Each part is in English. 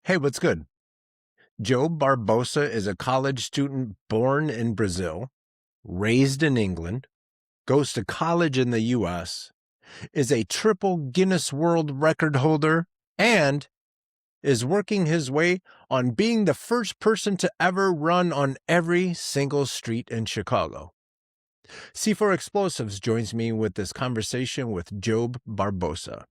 Hey, what's good? Joabe Barbosa is a college student born in Brazil, raised in England, goes to college in the US, is a triple Guinness World Record holder, and is working his way on being the first person to ever run on every single street in Chicago. Cefore Explosives joins me with this conversation with Joabe Barbosa.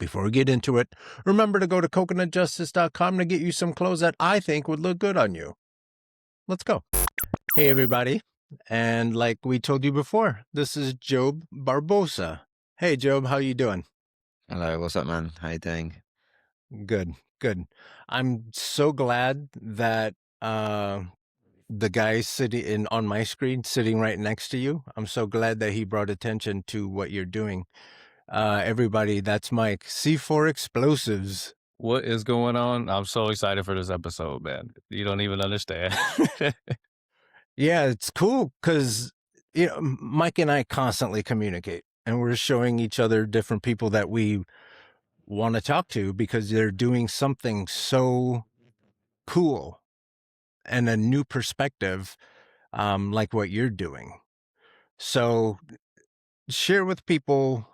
Before we get into it, remember to go to coconutjustice.com to get you some clothes that I think would look good on you. Let's go. Hey, everybody. And like we told you before, this is Joabe Barbosa. Hey, Joabe, how you doing? Hello, what's up, man? How you doing? Good, good. I'm so glad that the guy sitting in on my screen, sitting right next to you, I'm so glad that he brought attention to what you're doing. Everybody, that's Mike. Cefore Explosives. What is going on? I'm so excited for this episode, man. You don't even understand. Yeah, it's cool because Mike and I constantly communicate, and we're showing each other different people that we want to talk to because they're doing something so cool and a new perspective, like what you're doing. So share with people,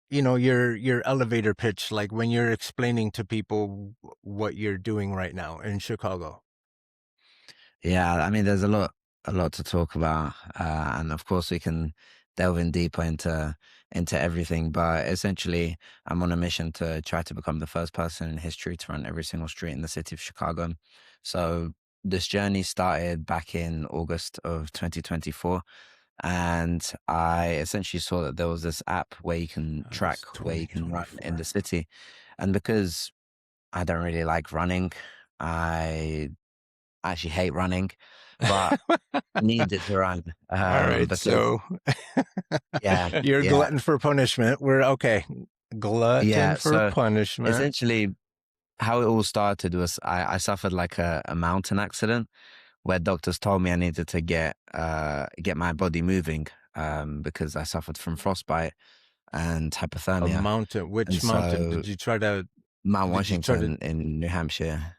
your elevator pitch, like when you're explaining to people what you're doing right now in Chicago. Yeah, I mean, there's a lot to talk about, and of course we can delve in deeper into everything. But essentially, I'm on a mission to try to become the first person in history to run every single street in the city of Chicago. So this journey started back in August of 2024, and I essentially saw that there was this app where you can track where you can run in the city, and because I don't really like running, I actually hate running, but needed to run. All right, Because so yeah, you're a yeah, glutton for punishment. We're okay. Glutton yeah. for So punishment. essentially, how it all started was I suffered like a mountain accident where doctors told me I needed to get my body moving because I suffered from frostbite and A hypothermia, mountain. and Which mountain so did you try to? Mount Did you try to? Washington in New Hampshire.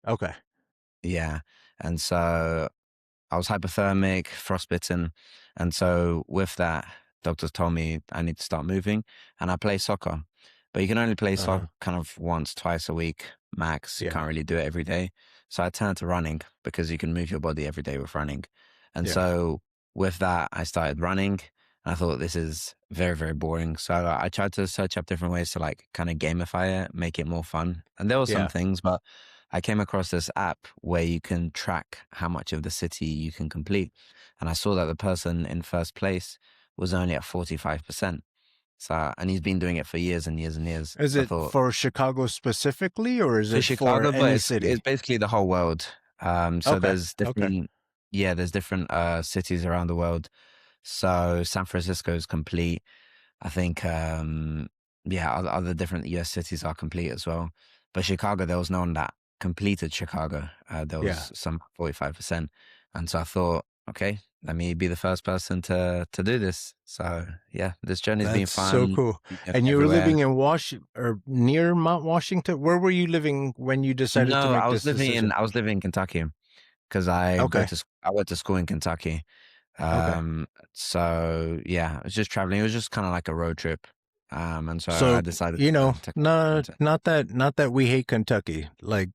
Okay. Yeah, and so I was hypothermic, frostbitten. And so with that, doctors told me I need to start moving. And I play soccer. But you can only play Uh-huh. soccer kind of once, twice a week max. You Yeah. can't really do it every day. So I turned to running because you can move your body every day with running. And Yeah. so with that, I started running. And I thought this is very, very boring. So I tried to search up different ways to like kind of gamify it, make it more fun. And there were some Yeah. things, but I came across this app where you can track how much of the city you can complete. And I saw that the person in first place was only at 45%. So, and he's been doing it for years and years and years. Is So I it thought for Chicago specifically, or is for it for Chicago, but any it's city? basically the whole world. So Okay. there's Okay. different, yeah, there's different cities around the world. So San Francisco is complete. I think, yeah, other different US cities are complete as well. But Chicago, there was no one that completed Chicago. There Yeah. was some 45%. And so I thought, okay, let me be the first person to do this. So yeah, this journey's been That's so fun. cool. Been going And you were everywhere. living in or near Mount Washington. Where were you living when you decided to No, make this decision? I was living in Kentucky because Okay. I went to school in Kentucky. Okay. So yeah, I was just traveling. It was just kind of like a road trip. And so I So, decided to no, into not that we hate Kentucky. Like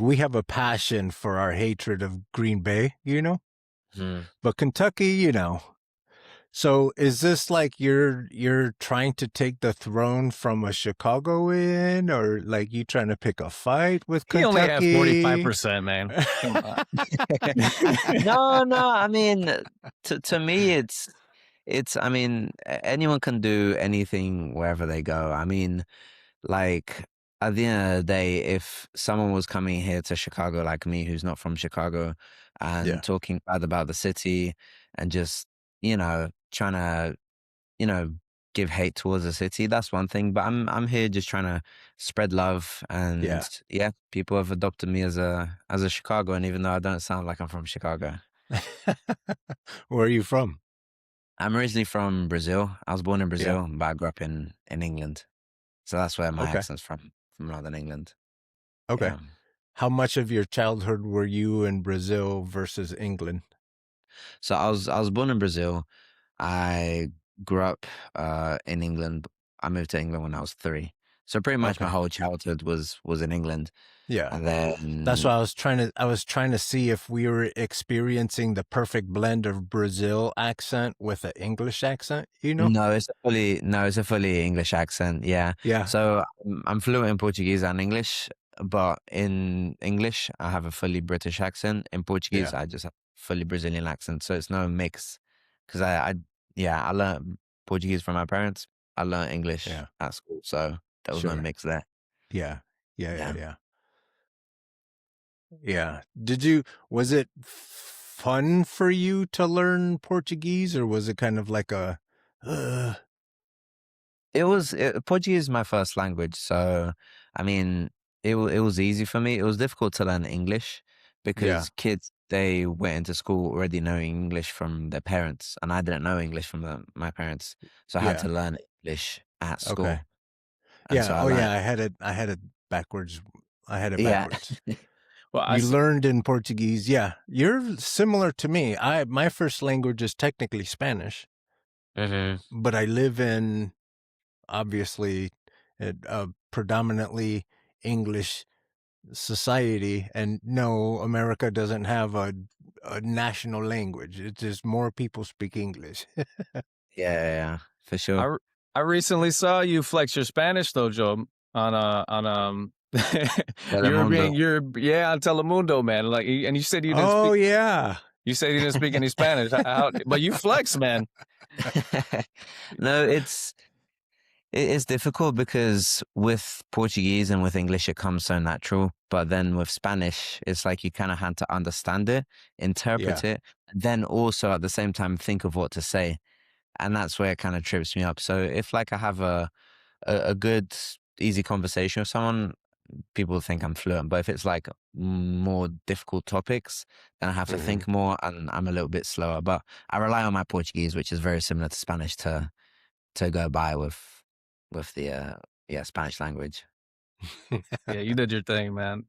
we have a passion for our hatred of Green Bay, it. but Kentucky. So is this like you're trying to take the throne from a Chicagoan, or like you trying to pick a fight with He only had Kentucky? 45%, man. Come on. No, no. I mean, to me, I mean, anyone can do anything wherever they go. I mean, like at the end of the day, if someone was coming here to Chicago like me, who's not from Chicago, and Yeah. talking bad about the city and just trying to you know, give hate towards the city, that's one thing. But I'm here just trying to spread love, Yeah. and yeah, people have adopted me as a Chicagoan, even though I don't sound like I'm from Chicago. Where are you from? I'm originally from Brazil. I was born in Yeah. Brazil, but I grew up in England, so that's where my Okay. accent's from Northern England. Okay. Yeah. How much of your childhood were you in Brazil versus England? So I was born in Brazil. I grew up in England. I moved to England when I was 3. So pretty much my Okay. whole childhood was in England. Yeah. And That's why then I was trying to see if we were experiencing the perfect blend of Brazil accent with an English accent, you know? it's a fully English accent. Yeah. Yeah. So I'm fluent in Portuguese and English, but in English I have a fully British accent. In Portuguese Yeah. I just have a fully Brazilian accent. So it's no mix. Because I learned Portuguese from my parents. I learned English Yeah. at school, so there was no Sure. mix there. Yeah. Yeah, yeah, Yeah. yeah. Yeah. Was it fun for you to learn Portuguese, or was it kind of like a uh, Portuguese is my first language, so I mean, it was easy for me. It was difficult to learn English yeah. because kids they went into school already knowing English from their parents, and I didn't know English from my parents, so I had to Yeah. learn English at Okay. school, and so Yeah. I Oh learned. yeah, I had it backwards. I had it Yeah, backwards. Well, You learned in Portuguese. Yeah. You're similar to me. My first language is technically Spanish, Mhm. but I live in obviously a predominantly English society, and no, America doesn't have a national language. It's just more people speak English. yeah, for I sure. re- I recently saw you flex your Spanish though, Joe, on Telemundo. yeah, on Telemundo, man. Like, and you said you didn't Oh speak. yeah. You said you didn't speak any Spanish. But you flex, man. No, it's difficult because with Portuguese and with English, it comes so natural. But then with Spanish, it's like you kind of had to understand it, Yeah. interpret it, then also at the same time think of what to say. And that's where it kind of trips me up. So if like I have a good, easy conversation with someone, people think I'm fluent. But if it's like more difficult topics, then I have to Hmm. think more and I'm a little bit slower. But I rely on my Portuguese, which is very similar to Spanish to go by with the Spanish language. Yeah, you did your thing, man.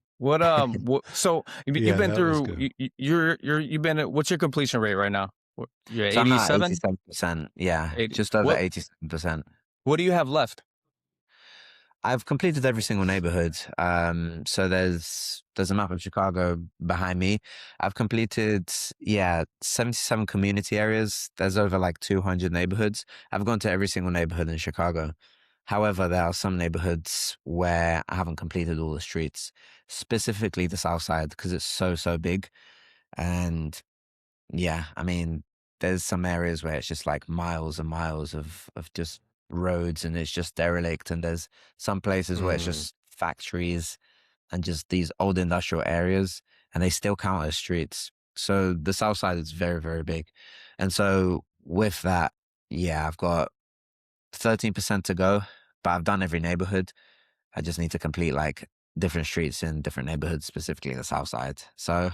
So you've Yeah, been that was through. good. You've been. What's your completion rate right now? You're So I'm at 87. 87%. Yeah, 80. just over 87%. What do you have left? I've completed every single neighborhood. So there's a map of Chicago behind me. I've completed 77 community areas. There's over like 200 neighborhoods. I've gone to every single neighborhood in Chicago. However, there are some neighborhoods where I haven't completed all the streets, specifically the South Side because it's so big. And yeah, I mean, there's some areas where it's just like miles and miles of just roads and it's just derelict. And there's some places where it's Mm. just factories and just these old industrial areas and they still count as streets. So the South Side is very big. And so with that, yeah, I've got 13% to go, but I've done every neighborhood. I just need to complete like different streets in different neighborhoods, specifically the South Side. So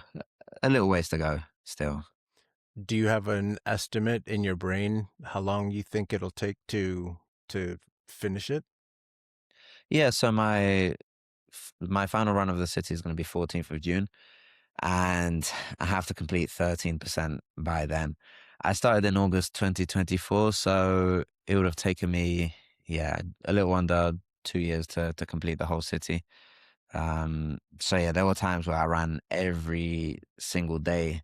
a little ways to go still. Do you have an estimate in your brain how long you think it'll take to finish it? Yeah, so my final run of the city is going to be 14th of June, and I have to complete 13% by then. I started in August 2024, so it would have taken me, a little under 2 years to complete the whole city. So yeah, there were times where I ran every single day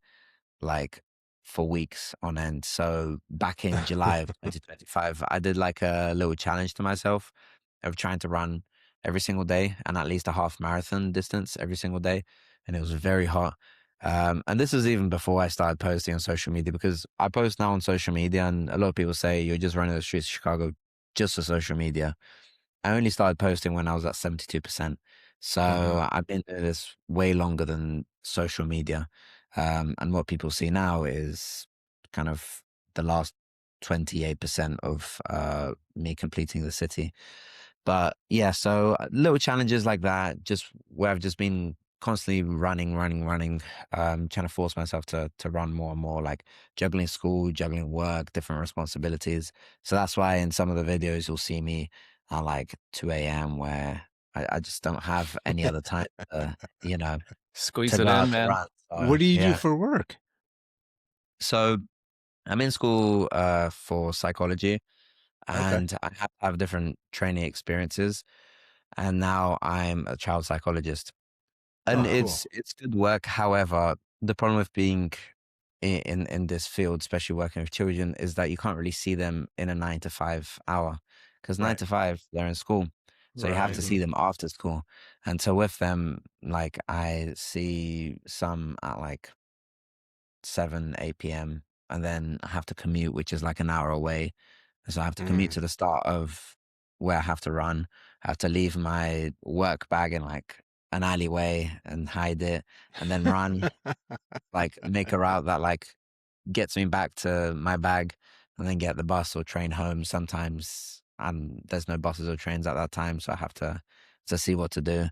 like for weeks on end. So back in July of 2025, I did like a little challenge to myself of trying to run every single day and at least a half marathon distance every single day. And it was very hot. And this is even before I started posting on social media because I post now on social media and a lot of people say you're just running the streets of Chicago just for social media. I only started posting when I was at 72%. Hmm. So I've been doing this way longer than social media. And what people see now is kind of the last 28% of me completing the city. But yeah, so little challenges like that, just where I've just been constantly running, trying to force myself to run more and more, like juggling school, juggling work, different responsibilities. So that's why in some of the videos you'll see me at like 2 a.m. where I just don't have any other time you know, Squeeze to it go in, out to man. run. So What do you do yeah. for work? So I'm in school for psychology, Okay. and I have different training experiences. And now I'm a child psychologist, and Oh, cool. it's good work. However, the problem with being in this field, especially working with children, is that you can't really see them in a 9 to 5 hour, because nine Right. to five they're in school, so you have Right. to see them after school. And so with them, like I see some at like 7, 8 p.m., and then I have to commute, which is like an hour away. So I have to commute Mm. to the start of where I have to run. I have to leave my work bag in like an alleyway and hide it, and then run, like make a route that like gets me back to my bag, and then get the bus or train home. Sometimes there's no buses or trains at that time, so I have to see what to do.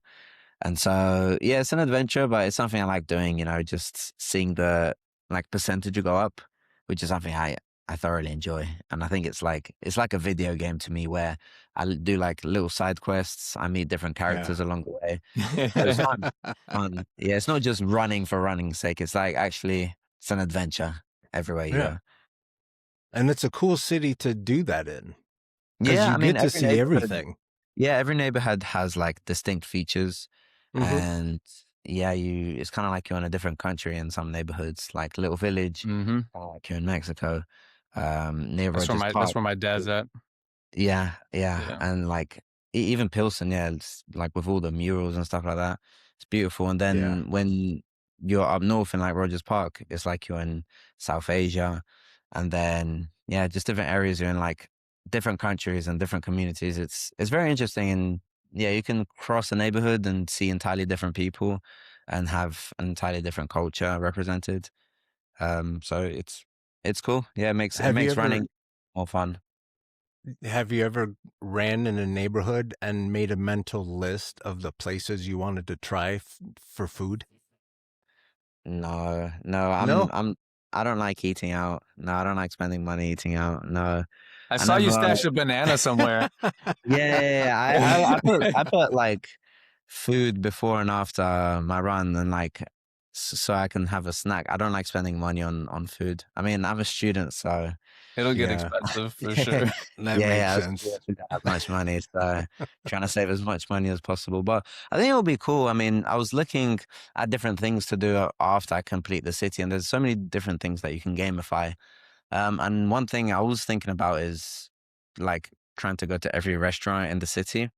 And so, yeah, it's an adventure, but it's something I like doing, just seeing the like percentage go up, which is something I thoroughly enjoy. And I think it's like a video game to me where do like little side quests. I meet different Yeah. characters along the way. So it's fun. Yeah, it's not just running for running's sake. It's like actually it's an adventure everywhere you Yeah. go. And it's a cool city to do that in because Yeah, you I mean get to every see neighborhood everything. Yeah, every neighborhood has like distinct features, Hmm. and yeah, it's kind of like you're in a different country in some neighborhoods, like Little Village, Hmm. like you're in Mexico, near That's where Rogers that's Park. where my dad's at. Yeah, yeah, Yeah. and like even Pilsen, yeah, it's like with all the murals and stuff like that, it's beautiful. And Yeah. then when you're up north in like Rogers Park, it's like you're in South Asia, and then yeah, just different areas. You're in like different countries and different communities. It's very interesting, and yeah, you can cross a neighborhood and see entirely different people, and have an entirely different culture represented. So it's cool. Yeah, it Have you makes ever running more fun. have you ever ran in a neighborhood and made a mental list of the places you wanted to try for food? No, no, No? I don't like eating out. No, I don't like spending money eating out. No, I I saw you never. stash a banana somewhere. Yeah, yeah, yeah. I put like food before and after my run, and like so I can have a snack. I don't like spending money on food. I mean, I'm a student, so It'll get Yeah. expensive for sure. That yeah, makes yeah, sense. we don't have much money, so trying to save as much money as possible. But I think it'll be cool. I mean, I was looking at different things to do after I complete the city, and there's so many different things that you can gamify. And one thing I was thinking about is like trying to go to every restaurant in the city.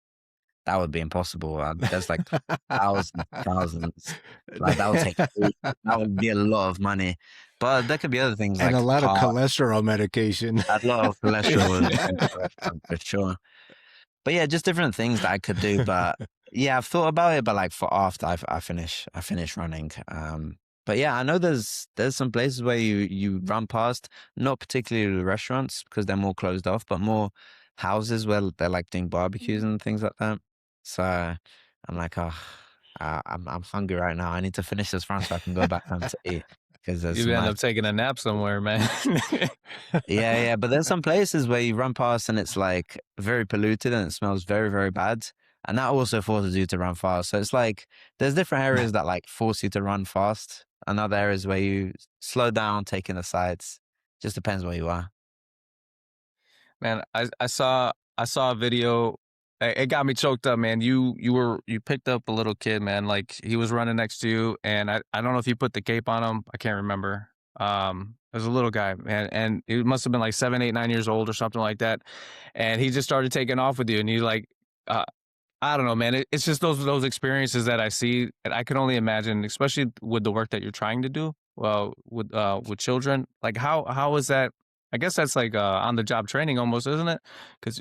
That would be impossible. There's like thousands. Like that would take that would be a lot of money. But there could be other things And a like lot of park. cholesterol medication. A lot of cholesterol is going to the restaurant for sure. But yeah, just different things that I could do. But yeah, I've thought about it. But like for after I finish running. But yeah, I know there's some places where you run past, not particularly the restaurants because they're more closed off, but more houses where they're like doing barbecues and things like that. So I'm like, oh, I'm hungry right now. I need to finish this run so I can go back home to eat because there's You end my up taking a nap somewhere, man. yeah, yeah, but there's some places where you run past and it's like very polluted and it smells very, very bad. And that also forces you to run fast. So it's like there's different areas that like force you to run fast, and other areas where you slow down, taking the sides. Just depends where you are. Man, I saw a video. It got me choked up, man. You picked up a little kid, man. Like he was running next to you, and I don't know if you put the cape on him. I can't remember. It was a little guy, man, and he must have been like 7, 8, 9 years old or something like that. And he just started taking off with you, and he like, uh, I don't know, man. It's just those experiences that I see, and I can only imagine, especially with the work that you're trying to do. Well, with children, like how is that? I guess that's like on the job training almost, isn't it? Because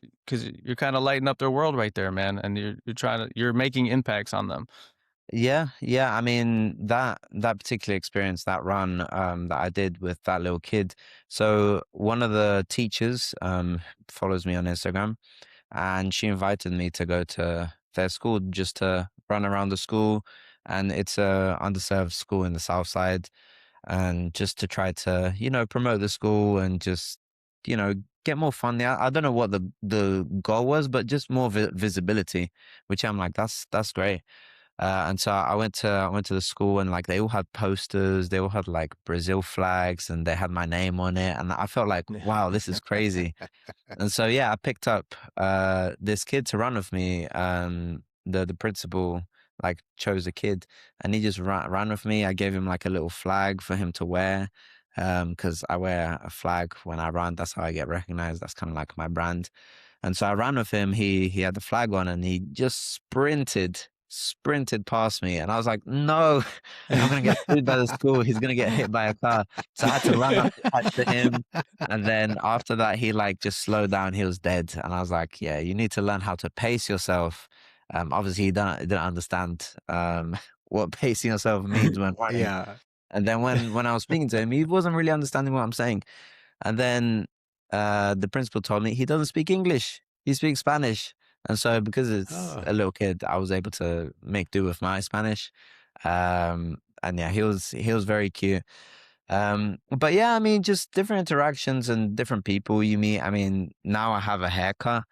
you're kind of lighting up their world right there, man, and you're making impacts on them. Yeah, yeah. I mean that particular experience, that run that I did with that little kid. So one of the teachers follows me on Instagram, and she invited me to go to their school just to run around the school, and it's a underserved school in the south side, and just to try to promote the school and just get more funding. I don't know what the goal was, but just more visibility, which I'm like, that's great. And so I went to the school, and like they all had posters, they all had like Brazil flags, and they had my name on it, and I felt like, wow, this is crazy. And so yeah, I picked up this kid to run with me. The principal like chose a kid, and he just ran with me. I gave him like a little flag for him to wear, because I wear a flag when I run. That's how I get recognized. That's kind of like my brand. And so I ran with him. He had the flag on, and he just sprinted past me, and I was like, no, I'm gonna get sued by the school. He's gonna get hit by a car. So I had to run up to catch to him. And then after that, he like just slowed down. He was dead. And I was like, yeah, you need to learn how to pace yourself. Obviously, he didn't understand what pacing yourself means when running. Yeah. And then when I was speaking to him, he wasn't really understanding what I'm saying. And then the principal told me he doesn't speak English. He speaks Spanish. And so because it's Oh, a little kid, I was able to make do with my Spanish. And yeah, he was very cute. But yeah, I mean, just different interactions and different people you meet. I mean, now I have a haircut,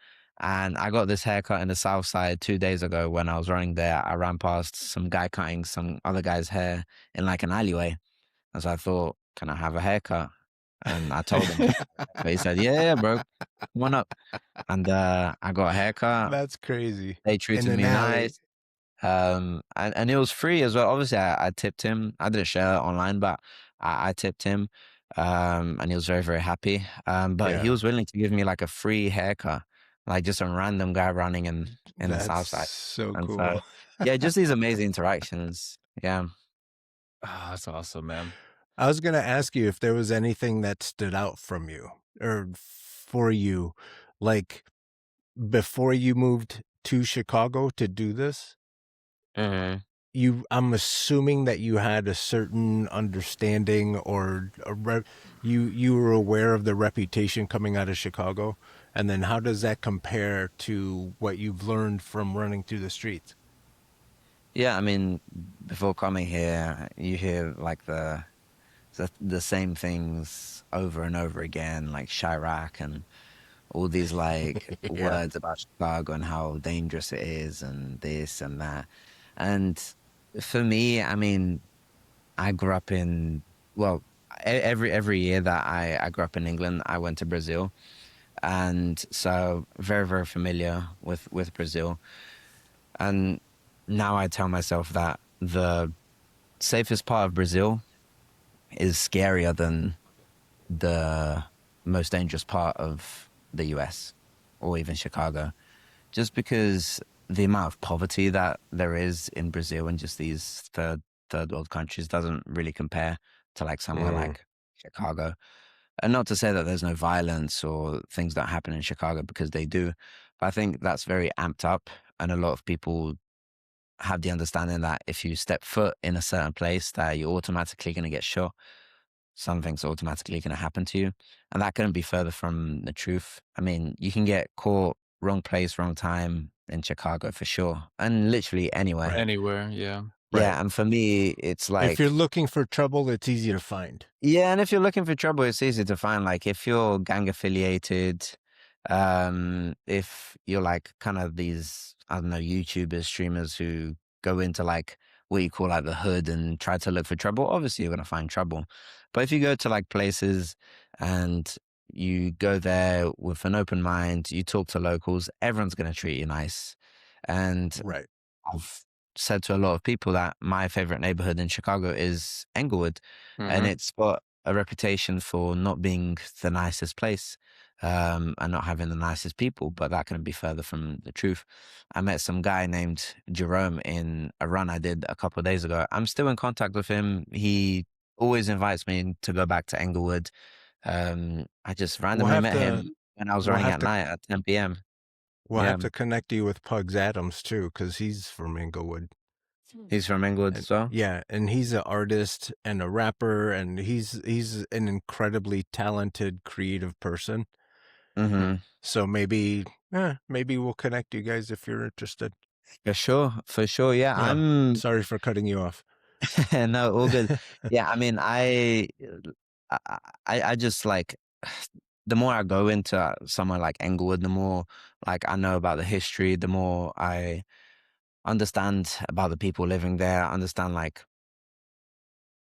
and I got this haircut in the South Side 2 days ago when I was running there. I ran past some guy cutting some other guy's hair in like an alleyway. And so I thought, can I have a haircut? And I told him, but he said, yeah, yeah, bro, come on up. And I got a haircut. that's crazy. They In treated an me alley. nice. And it was free as well. Obviously, I tipped him. I didn't share it online, but I tipped him. And he was very, very happy. But he Yeah. was willing to give me like a free haircut, like just a random guy running in the That's South Side. so And so, cool. yeah, just these amazing interactions. Yeah. Ah, that's awesome, man. I was going to ask you if there was anything that stood out from you or for you, like before you moved to Chicago to do this. Mhm. I'm assuming that you had a certain understanding or you were aware of the reputation coming out of Chicago, and then how does that compare to what you've learned from running through the streets? Yeah, I mean, before coming here, you hear like the same things over and over again, like Chirac and all these like Yeah. words about Chicago and how dangerous it is and this and that. And for me, I mean, I grew up in well, every year that I grew up in England, I went to Brazil, and so very very familiar with Brazil. And now I tell myself that the safest part of Brazil is scarier than the most dangerous part of the US or even Chicago, just because the amount of poverty that there is in Brazil and just these third world countries doesn't really compare to like somewhere Mm, like Chicago. And not to say that there's no violence or things that happen in Chicago, because they do, but I think that's very amped up, and a lot of people have the understanding that if you step foot in a certain place that you're automatically going to get shot. Something's automatically going to happen to you. And that couldn't be further from the truth. I mean, you can get caught wrong place, wrong time in Chicago for sure. And literally anywhere. right. Anywhere, yeah. Right. Yeah. And for me, it's If you're like, looking for trouble, it's easy to find. yeah. And if you're looking for trouble, it's easy to find. Like if you're gang affiliated, if you're like kind of these, I don't know, YouTubers, streamers who go into like what you call like the hood and try to look for trouble, obviously you're going to find trouble. But if you go to like places and you go there with an open mind, you talk to locals, everyone's going to treat you nice. And Right. I've said to a lot of people that my favorite neighborhood in Chicago is Englewood, and Mhm. it's got a reputation for not being the nicest place, and not having the nicest people, but that couldn't be further from the truth. I met some guy named Jerome in a run I did a couple of days ago. I'm still in contact with him. He always invites me to go back to Englewood. I just We'll randomly have met to him when I was we'll running have at to night at 10 p.m. we'll Yeah, have to connect you with Pugs Adams too, because he's from Inglewood. he's from Englewood And as well. yeah, and he's an artist and a rapper, and he's an incredibly talented, creative person. Mm-hmm. So maybe we'll connect you guys if you're interested. For sure, for sure. Yeah, Yeah. I'm Sorry for cutting you off. no, all good. Yeah, I mean, I just like the more I go into somewhere like Englewood, the more like I know about the history, the more I understand about the people living there, understand like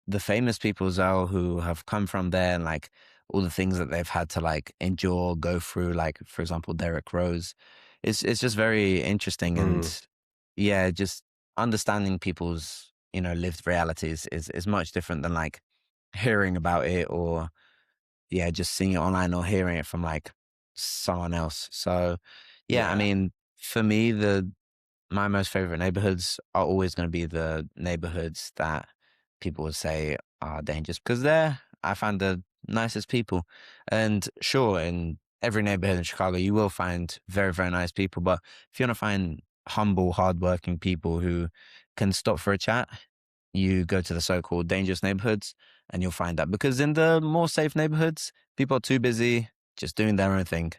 the famous people as well who have come from there and like all the things that they've had to like endure, go through, like for example, Derek Rose. It's just very interesting Mm, and yeah, just understanding people's, lived realities is much different than like hearing about it or yeah, just seeing it online or hearing it from like someone else. So yeah, I yeah. mean, for me, my most favorite neighborhoods are always going to be the neighborhoods that people would say are dangerous because there I find the nicest people. And sure, in every neighborhood in Chicago, you will find very, very nice people. But if you want to find humble, hardworking people who can stop for a chat, you go to the so-called dangerous neighborhoods and you'll find that because in the more safe neighborhoods, people are too busy just doing their own thing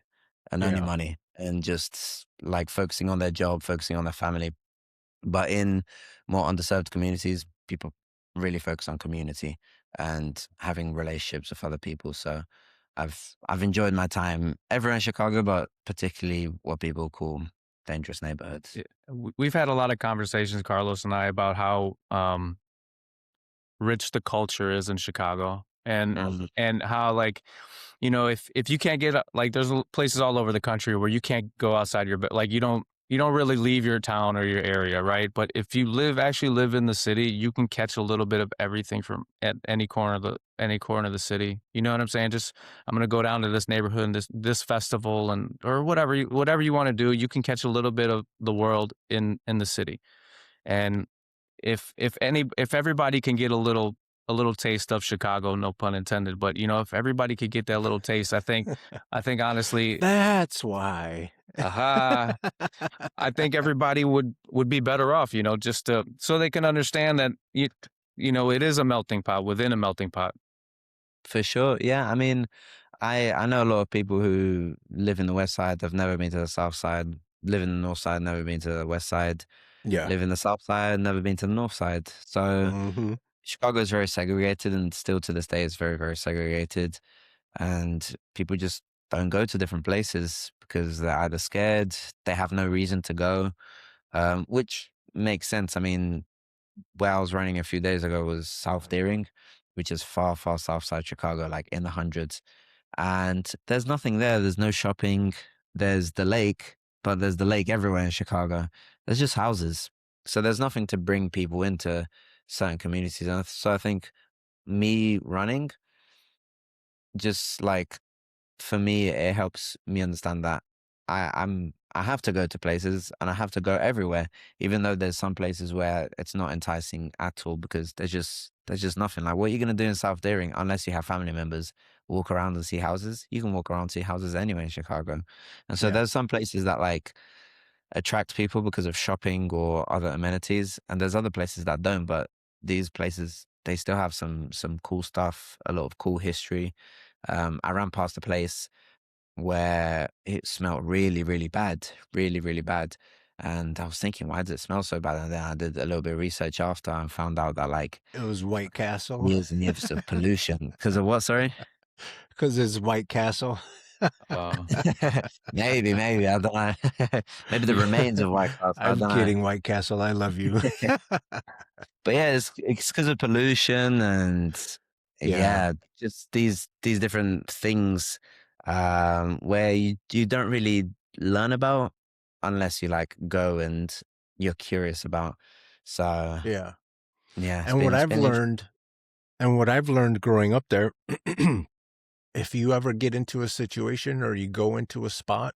and earning Yeah. money and just like focusing on their job, focusing on their family. But in more underserved communities, people really focus on community and having relationships with other people. So I've enjoyed my time everywhere in Chicago, but particularly what people call dangerous neighborhoods. We've had a lot of conversations, Carlos and I, about how rich the culture is in Chicago, Mhm. and how like, if you can't get like there's places all over the country where you can't go outside your like you don't really leave your town or your area, right? But if you actually live in the city, you can catch a little bit of everything from at any corner of the city. You know what I'm saying? Just I'm gonna go down to this neighborhood and this festival and or whatever you want to do, you can catch a little bit of the world in the city. And if everybody can get a little taste of Chicago, no pun intended, but if everybody could get that little taste, I think honestly, That's why. aha, I think everybody would be better off, just so they can understand that it is a melting pot within a melting pot. For sure. Yeah. I mean, I know a lot of people who live in the west side, have never been to the south side, live in the north side, never been to the west side, Yeah. live in the south side, never been to the north side. So Hmm. Chicago is very segregated and still to this day is very, very segregated. And people just don't go to different places because they're either scared, they have no reason to go, which makes sense. I mean, where I was running a few days ago was South Deering, which is far, far south side Chicago, like in the hundreds. And there's nothing there. There's no shopping. There's the lake, but there's the lake everywhere in Chicago. There's just houses. So there's nothing to bring people into certain communities. And so I think me running, just like for me, it helps me understand that I have to go to places and I have to go everywhere, even though there's some places where it's not enticing at all because there's just nothing. Like what are you gonna do in South Deering unless you have family members walk around and see houses? You can walk around and see houses anywhere in Chicago. And so Yeah. there's some places that like attract people because of shopping or other amenities, and there's other places that don't, but these places they still have some cool stuff, a lot of cool history. I ran past a place where it smelled really, really bad, really, really bad. And I was thinking, why does it smell so bad? And then I did a little bit of research after and found out that like It was White Castle years and years of pollution because of what, sorry? because it's White Castle. Uh, Maybe, I don't know. Maybe the remains of White House, I I'm don't know. kidding, White Castle. I love you. But yeah, it's because of pollution and Yeah. yeah, just these different things where you don't really learn about unless you like go and you're curious about. So Yeah. yeah, And it's been interesting. what I've learned growing up there, if you ever get into a situation or you go into a spot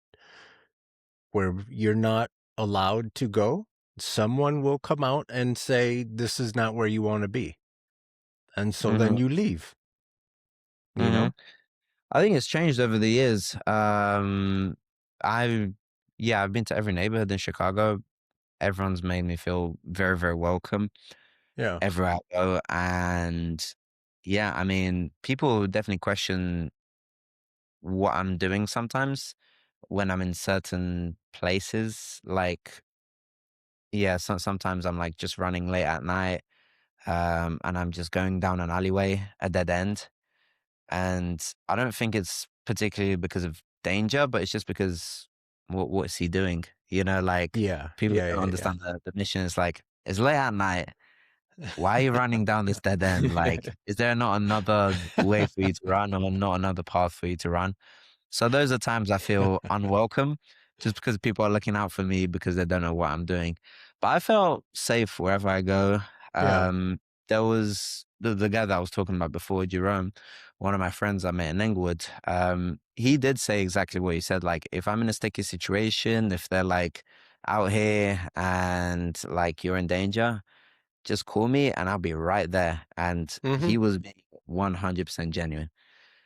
where you're not allowed to go, someone will come out and say, this is not where you want to be. And so then Hmm. you leave, you Hmm. know? I think it's changed over the years. I yeah, I've been to every neighborhood in Chicago. Everyone's made me feel very, very welcome Yeah. everywhere I go. And yeah, I mean, people definitely question what I'm doing sometimes when I'm in certain places. Like, yeah, sometimes I'm like just running late at night, and I'm just going down an alleyway, a dead end. And I don't think it's particularly because of danger, but it's just because what's he doing? You know, like Yeah. people Yeah. don't Yeah. understand the mission is like it's late at night. Why are you running down this dead end? Like, is there not another way for you to run or not another path for you to run? So those are times I feel unwelcome just because people are looking out for me because they don't know what I'm doing. But I felt safe wherever I go. Yeah. There was the guy that I was talking about before, Jerome, one of my friends I met in Englewood. He did say exactly what he said. Like, if I'm in a sticky situation, if they're like out here and like you're in danger, just call me and I'll be right there. And Mm-hmm. he was being 100% genuine.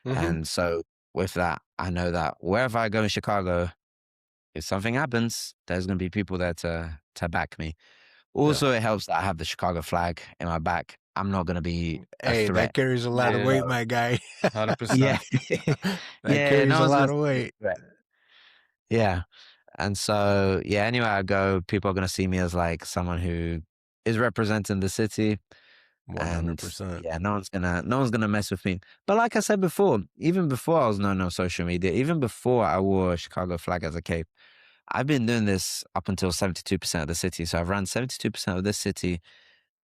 Mm-hmm. And so with that, I know that wherever I go in Chicago, if something happens, there's going to be people there to back me. Yeah. Also, it helps that I have the Chicago flag in my back. I'm not going to be a Hey, that threat. carries a lot of Yeah. weight, my guy. Yeah. 100%. That Yeah, carries no a one's lot going of to be a weight. threat. Yeah. And so, yeah, anywhere I go, people are going to see me as like someone who is representing the city. And 100%. yeah, no one's gonna mess with me. But like I said before, even before I was known on social media, even before I wore a Chicago flag as a cape, I've been doing this up until 72% of the city. So I've run 72% of this city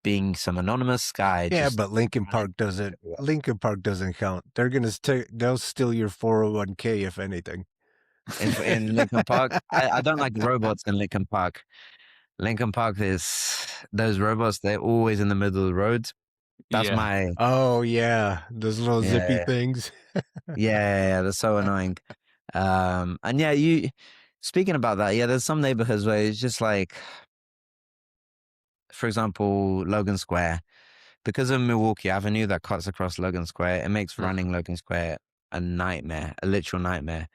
being some anonymous guy Yeah, just but Lincoln running Park doesn't. everywhere. Lincoln Park doesn't count. They're gonna they'll steal your 401k if anything. In Lincoln Park. I don't like robots in Lincoln Park. Lincoln Park is those robots, they're always in the middle of the road. That's Yeah. my Oh yeah, those little zippy yeah. things. Yeah, they're so annoying. And yeah, speaking about that, yeah, there's some neighborhoods where it's just like, for example, Logan Square. Because of Milwaukee Avenue that cuts across Logan Square, it makes Mhm. running Logan Square a nightmare, a literal nightmare.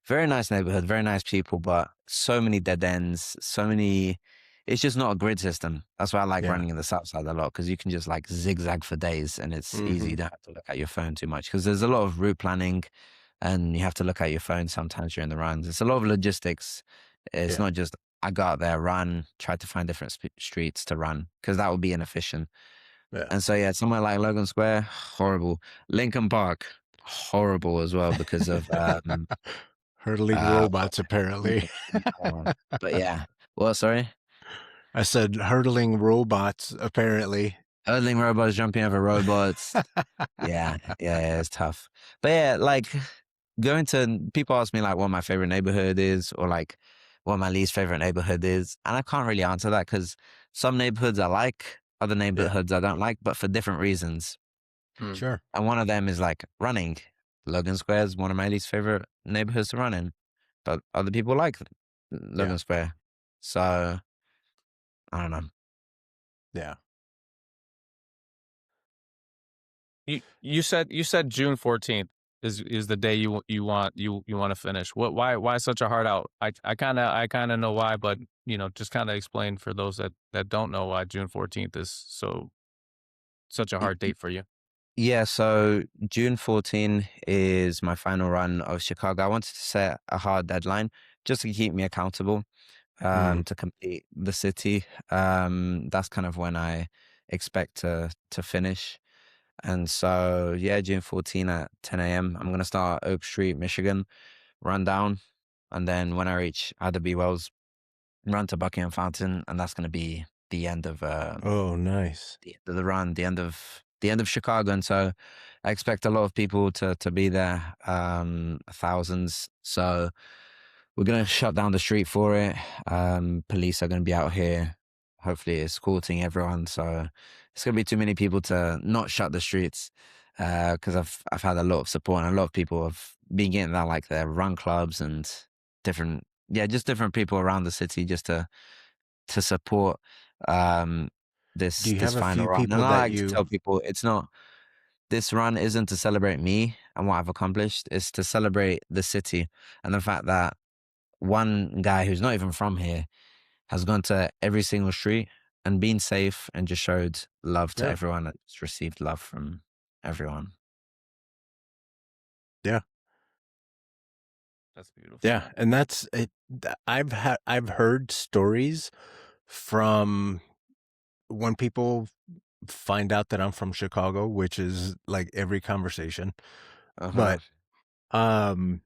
Very nice neighborhood, very nice people, but so many dead ends, so many. It's just not a grid system. That's why I like Yeah. running in the south side a lot because you can just like zigzag for days and it's easy. Mm-hmm. You don't have to look at your phone too much because there's a lot of route planning and you have to look at your phone sometimes during the runs. It's a lot of logistics. It's Yeah. not just I go out there, run, try to find different streets to run because that would be inefficient. Yeah. And so, yeah, somewhere like Logan Square, horrible. Lincoln Park, horrible as well because of Hurtling well, robots, apparently. but yeah. Well, sorry, I said hurtling robots, apparently. hurdling robots, jumping over robots. Yeah, it's tough. But yeah, like going to people ask me like what my favorite neighborhood is or like what my least favorite neighborhood is, and I can't really answer that because some neighborhoods I like, other Yeah. neighborhoods I don't like, but for different reasons. Mm. Sure. And one of them is like running. Logan Square is one of my least favorite neighborhoods to run in, but other people like Yeah. Logan Square. So I don't know. Yeah. You said June 14th is the day you want to finish. Why such a hard out? I kind of know why, but just kind of explain for those that don't know why June 14th is such a Y- hard y- date for you. Yeah, so June 14 is my final run of Chicago. I wanted to set a hard deadline just to keep me accountable, Mm. to complete the city. That's kind of when I expect to finish. And so, yeah, June 14 at 10 a.m. I'm gonna start at Oak Street, Michigan, run down, and then when I reach Adaby Wells, run to Buckingham Fountain, and that's gonna be the end of Oh, nice. the run, the end of Chicago. And so, I expect a lot of people to be there, thousands. So we're gonna shut down the street for it. Police are gonna be out here, hopefully escorting everyone. So it's gonna be too many people to not shut the streets. Because I've had a lot of support and a lot of people have been getting that like their run clubs and different just different people around the city just to support um Do this you this have a final few run. And people I that like to you tell people it's not this run isn't to celebrate me and what I've accomplished, it's to celebrate the city and the fact that one guy who's not even from here has gone to every single street and been safe and just showed love to Yeah. everyone and just received love from everyone. Yeah. That's beautiful. Yeah, and that's it. I've heard stories from when people find out that I'm from Chicago, which is like every conversation. Uh-huh. But I've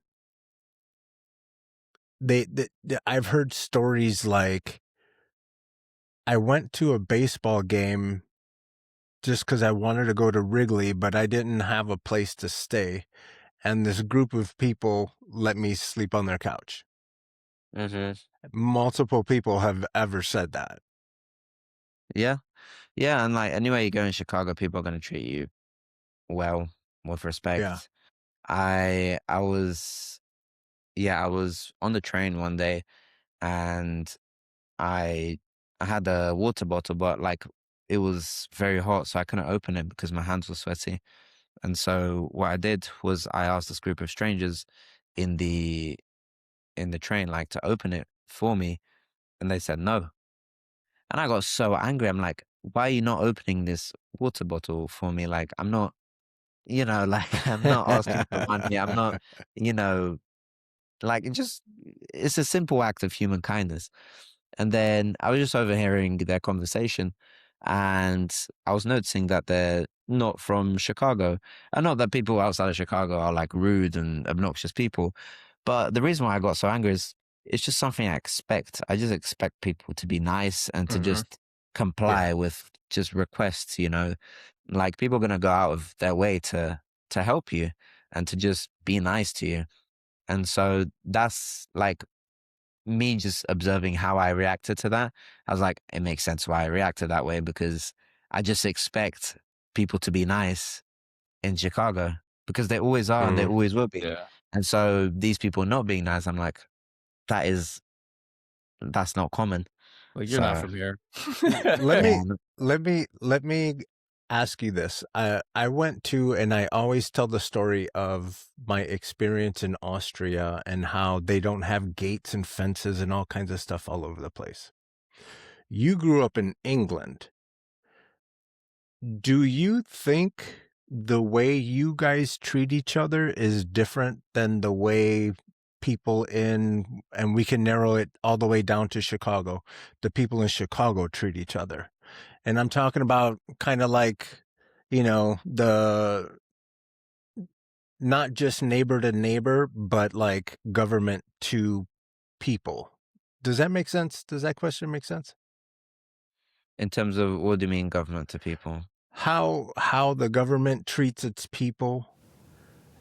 heard stories like I went to a baseball game just because I wanted to go to Wrigley, but I didn't have a place to stay. And this group of people let me sleep on their couch. Mm-hmm. Multiple people have ever said that. Yeah. Yeah. And like anywhere you go in Chicago, people are going to treat you well, with Yeah. respect. I was on the train one day and I had a water bottle, but like it was very hot, so I couldn't open it because my hands were sweaty. And so what I did was I asked this group of strangers in the train like to open it for me, and they said no. And I got so angry. I'm like, why are you not opening this water bottle for me? Like I'm not, like I'm not asking for money. I'm not, you know, like it's a simple act of human kindness. And then I was just overhearing their conversation and I was noticing that they're not from Chicago. And not that people outside of Chicago are like rude and obnoxious people. But the reason why I got so angry is it's just something I expect. I just expect people to be nice and to Mm-hmm. just comply with just requests, Like people are gonna go out of their way to help you and to just be nice to you. And so that's like me just observing how I reacted to that. I was like, it makes sense why I reacted that way because I just expect people to be nice in Chicago because they always are and they Mhm. always will be. Yeah. And so these people not being nice, I'm like, that's not common. Like you're not So from here. Let yeah, me let me ask you this. I went to, and I always tell the story of my experience in Austria and how they don't have gates and fences and all kinds of stuff all over the place. You grew up in England. Do you think the way you guys treat each other is different than the way people in, and we can narrow it all the way down to Chicago, the people in Chicago treat each other? And I'm talking about kind of like, the not just neighbor to neighbor, but like government to people. Does that make sense? Does that question make sense? in terms of what do you mean government to people? How the government treats its people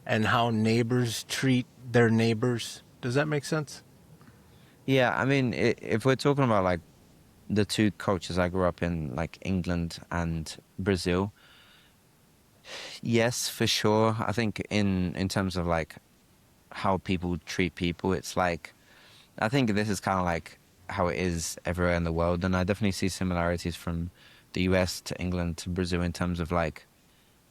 and how neighbors treat their neighbors. Does that make sense? Yeah, I mean, if we're talking about like the two cultures I grew up in, like England and Brazil, yes, for sure. I think in terms of like how people treat people, it's like I think this is kind of like how it is everywhere in the world, and I definitely see similarities from the US to England to Brazil in terms of like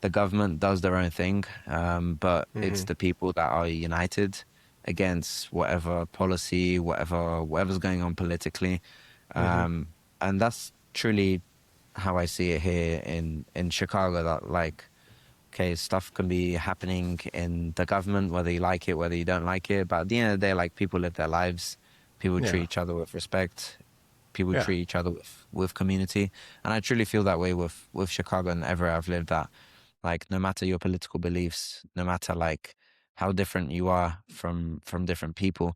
the government does their own thing, but it's Mm-hmm. the people that are united against whatever policy, whatever's going on politically, Mm-hmm. and that's truly how I see it here in Chicago. That like, okay, stuff can be happening in the government, whether you like it, whether you don't like it, but at the end of the day, like people live their lives, people treat Yeah. each other with respect, people Yeah. treat each other with community, and I truly feel that way with Chicago and everywhere I've lived at. Like no matter your political beliefs, no matter like how different you are from different people,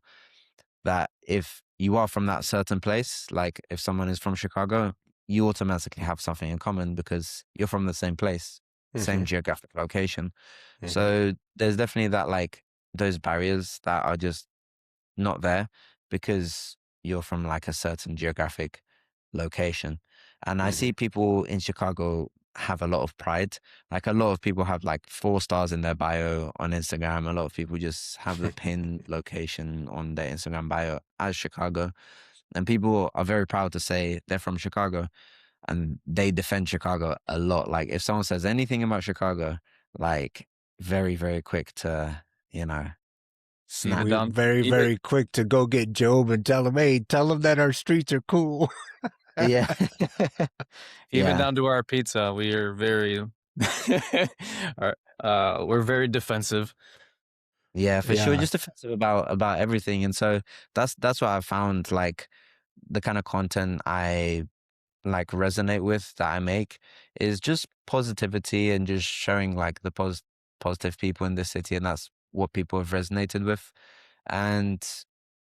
that if you are from that certain place, like if someone is from Chicago, you automatically have something in common because you're from the same place, Mm-hmm. same geographic location. Mm-hmm. So there's definitely that like those barriers that are just not there because you're from like a certain geographic location. And I Mm-hmm. see people in Chicago have a lot of pride. Like a lot of people have like 4 stars in their bio on Instagram. A lot of people just have the pin location on their Instagram bio as Chicago. And people are very proud to say they're from Chicago and they defend Chicago a lot. Like if someone says anything about Chicago, like very, very quick to, you know, even snap. We down very, even very quick to go get Job and tell him, hey, tell him that our streets are cool. Yeah. even Yeah. down to our pizza, we are very we're very defensive. Yeah, for sure. Yeah. Just offensive about everything. And so that's what I found like the kind of content I like resonate with that I make is just positivity and just showing like the positive people in this city. And that's what people have resonated with. And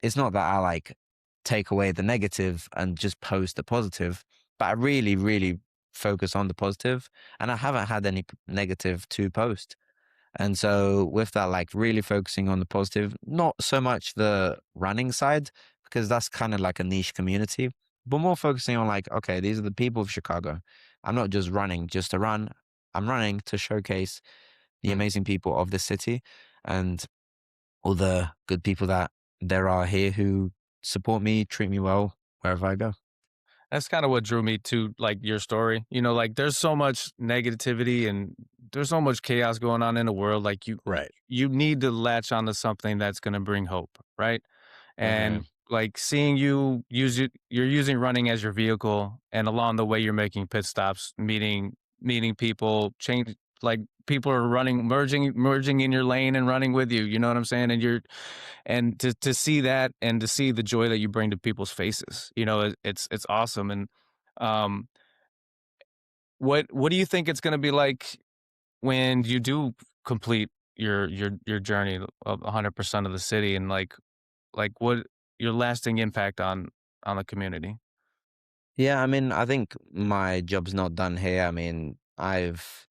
it's not that I like take away the negative and just post the positive, but I really, really focus on the positive, and I haven't had any negative to post. And so with that, like really focusing on the positive, not so much the running side, because that's kind of like a niche community, but more focusing on like, okay, these are the people of Chicago. I'm not just running just to run. I'm running to showcase the Mm. amazing people of this city and all the good people that there are here who support me, treat me well wherever I go. That's kind of what drew me to like your story. You know, like there's so much negativity and there's so much chaos going on in the world. Like Right. you need to latch onto something that's going to bring hope, right? Mm-hmm. And like seeing you use it, you're using running as your vehicle, and along the way you're making pit stops, meeting people, change like people are running, merging in your lane and running with you. You know what I'm saying? And to see that and to see the joy that you bring to people's faces, you know, it's awesome. And um, what do you think it's going to be like when you do complete your journey of 100% of the city, and like what your lasting impact on the community? Yeah, I mean, I think my job's not done here. I mean, I've